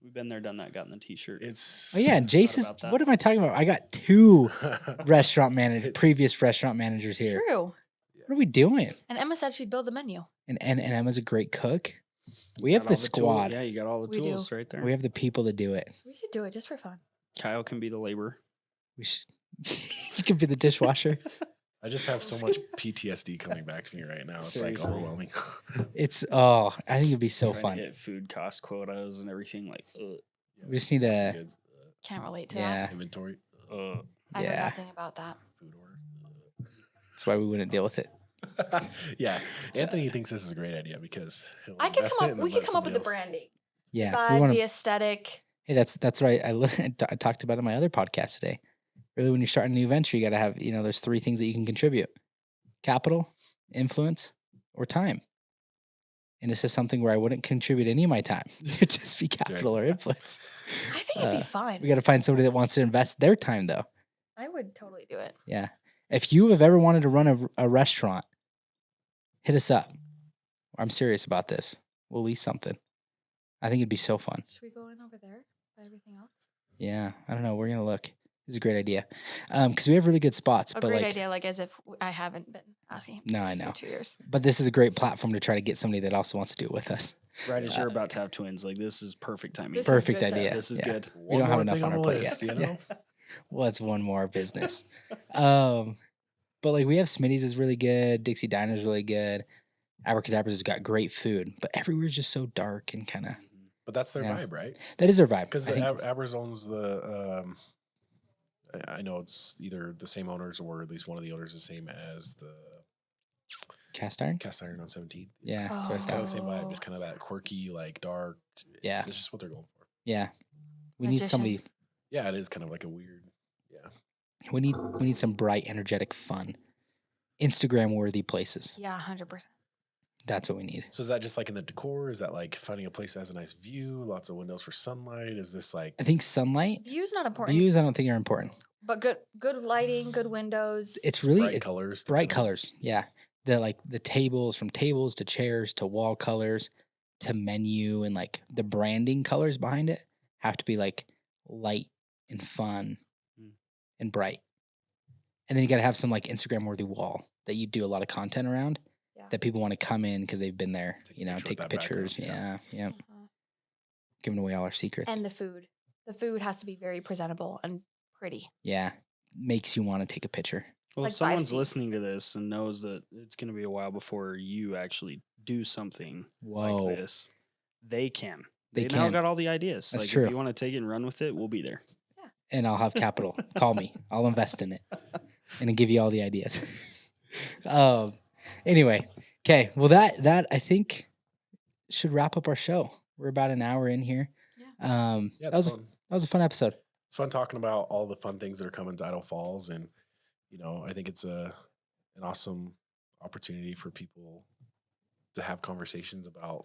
S2: We've been there, done that, gotten the T-shirt.
S1: It's
S3: Oh yeah, and Jace is.
S2: about that.
S3: What am I talking about? I got two
S1: It's-
S3: previous restaurant managers here.
S4: True.
S3: What are we doing?
S4: And Emma said she'd build the menu.
S3: And Emma's a great cook. We have
S2: Got
S3: the
S2: all tool-
S3: squad.
S2: Yeah, you got all the
S4: We do.
S2: tools right there.
S3: We have the people to do it.
S4: We should do it just for fun.
S2: Kyle can be the laborer.
S3: We should. You could be the dishwasher.
S1: I just have so much PTSD coming back to me right now. It's
S2: Seriously.
S1: like overwhelming.
S3: It's I think it'd be so
S2: Trying to
S3: fun.
S2: hit food cost quotas and everything like.
S3: We just need to.
S1: Goods,
S4: Can't relate to
S3: Yeah.
S4: that.
S1: inventory,
S4: I know
S3: Yeah.
S4: nothing about that.
S1: food order.
S3: That's why we wouldn't deal with it.
S1: Yeah, Anthony thinks this is a great idea because he'll
S4: I could
S1: invest
S4: come
S1: it
S4: up.
S1: and
S4: We
S1: then
S4: could
S1: let
S4: come up with the
S1: somebody else-
S4: branding,
S3: Yeah, we
S4: vibe,
S3: want
S4: the
S3: to.
S4: aesthetic.
S3: Hey, that's right. I talked about it in my other podcast today. Really, when you're starting a new venture, you got to have there's three things that you can contribute: capital, influence, or time. And this is something where I wouldn't contribute any of my time. It'd just be capital or influence.
S4: I think it'd
S3: Uh,
S4: be fun.
S3: We got to find somebody that wants to invest their time, though.
S4: I would totally do it.
S3: Yeah. If you have ever wanted to run a restaurant, hit us up. I'm serious about this. We'll lease something. I think it'd be so fun.
S4: Should we go in over there by everything else?
S3: Yeah. I don't know. We're gonna look. This is a great idea. Because we have really good spots.
S4: A
S3: but
S4: great
S3: like,
S4: idea, like as if I haven't been asking.
S3: No, I
S4: for
S3: know.
S4: 2 years.
S3: But this is a great platform to try to get somebody that also wants to do it with us.
S2: Right as you're about to have twins, like this is perfect timing.
S4: This is
S3: Perfect
S4: good
S3: idea.
S2: This is
S3: Yeah.
S2: good.
S3: We don't have
S1: One more
S3: enough
S1: thing
S3: on our
S1: the
S3: plate
S1: list,
S3: yet.
S1: you know?
S3: What's one more business? But like we have Smitty's is really good. Dixie Diner's really good. Abracadabra's has got great food, but everywhere's just so dark and kind of.
S1: But that's their
S3: Yeah.
S1: vibe, right?
S3: That is their vibe.
S1: Because
S3: I
S1: the
S3: think-
S1: Abers owns the. I know it's either the same owners or at least one of the owners is the same as the
S3: Cast iron.
S1: Cast Iron on 17th.
S3: Yeah, that's what
S1: It's
S3: it's
S1: kind
S3: got.
S1: of the same vibe, just
S4: Oh.
S1: kind of that quirky, like dark.
S3: Yeah.
S1: It's just what they're going for.
S3: Yeah, we need
S4: Magician.
S3: somebody.
S1: Yeah, it is kind of like a weird. Yeah.
S3: We need some bright, energetic, fun, Instagram worthy places.
S4: Yeah, 100%.
S3: That's what we need.
S1: So is that just like in the decor? Is that like finding a place that has a nice view, lots of windows for sunlight? Is this like
S3: I think sunlight
S4: View's not important,
S3: views. I don't think are important.
S4: but good lighting, good windows.
S3: It's really
S1: bright
S3: it's
S1: colors? to
S3: bright
S1: kinda-
S3: colors. Yeah, the tables, from tables to chairs to wall colors to menu, and like the branding colors behind it have to be like light and fun
S2: Mm.
S3: and bright. And then you got to have some like Instagram worthy wall that you do a lot of content around
S4: Yeah.
S3: that people want to come in because they've been there.
S1: Take a picture
S3: Take
S1: with
S3: the
S1: that background,
S3: pictures. Yeah, yeah.
S4: Uh-huh.
S3: Giving away all our secrets.
S4: And the food. The food has to be very presentable and pretty.
S3: Yeah, makes you want to take a picture.
S2: Well,
S4: Like
S2: if
S4: 5
S2: someone's
S4: seats.
S2: listening to this and knows that it's going to be a while before you actually do something
S3: Whoa.
S2: like this, they can.
S3: They
S2: now
S3: can.
S2: got all the ideas.
S3: That's
S2: like
S3: true.
S2: if you want to take it and run with it, we'll be there.
S3: And I'll have capital. Call me. I'll invest in it and then give you all the ideas. Anyway, okay. Well, that I think should wrap up our show. We're about an hour in here.
S4: Yeah.
S1: Yeah,
S3: that was
S1: fun.
S3: that was a fun episode.
S1: It's fun talking about all the fun things that are coming to Idaho Falls, and I think it's an awesome opportunity for people to have conversations about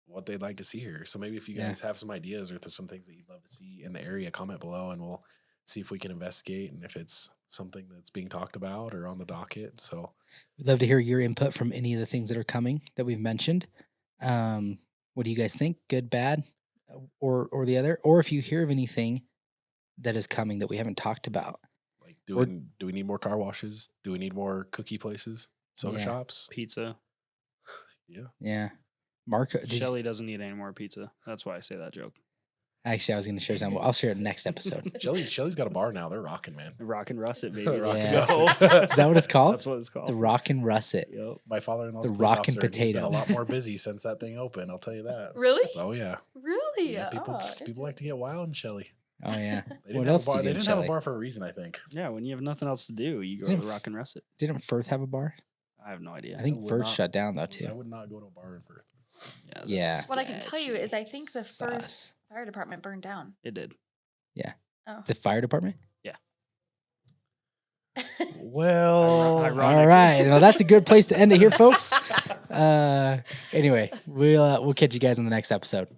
S1: what they'd like to see here. So maybe if you guys have some ideas or some things that you'd love to see in the area, comment below, and we'll see if we can investigate and if it's something that's being talked about or on the docket. So
S3: We'd love to hear your input from any of the things that are coming that we've mentioned. What do you guys think? Good, bad, or the other? Or if you hear of anything that is coming that we haven't talked about.
S1: like, do we need more car washes? Do we need more cookie places, soda
S3: Yeah.
S1: shops?
S2: Pizza.
S1: Yeah.
S3: Yeah. Mark,
S2: Shelly doesn't need any more pizza. That's why I say that joke.
S3: actually, I was going to share some. I'll share it next episode.
S1: Shelly's got a bar now. They're rocking, man.
S2: Rock and Russet, baby.
S1: Rock
S2: Let's
S3: and
S2: go.
S3: Is that what it's called?
S2: That's what it's called.
S3: The Rock and Russet.
S2: Yep.
S1: My father-in-law's
S3: The
S1: a police
S3: rockin'
S1: officer, and he's been
S3: potato.
S1: a lot more busy since that thing opened. I'll tell you that.
S4: Really?
S1: Oh yeah.
S4: Really?
S1: Yeah, people
S4: Oh,
S1: like to get wild in Shelly.
S3: Oh, yeah.
S1: They
S3: What
S1: didn't
S3: else
S1: have a bar.
S3: do you
S1: They
S3: do in
S1: didn't have a
S3: Shelly?
S1: bar for a reason, I think.
S2: Yeah, when you have nothing else to do, you go to
S3: Didn't
S2: the Rock and Russet.
S3: Didn't Firth have a bar?
S2: I have no idea.
S3: I think
S1: would
S3: Firth
S1: not-
S3: shut down, though,
S1: I
S3: too.
S1: would not go to a bar in Firth.
S2: Yeah.
S3: Yeah.
S2: that's
S4: What I can tell you
S2: sketchy.
S4: is I think the Firth
S3: Sus.
S4: fire department burned down.
S2: It did.
S4: Oh.
S3: The fire department?
S1: Well,
S2: Ironic.
S3: All right. Well, that's a good place to end it here, folks. Anyway, we'll catch you guys on the next episode.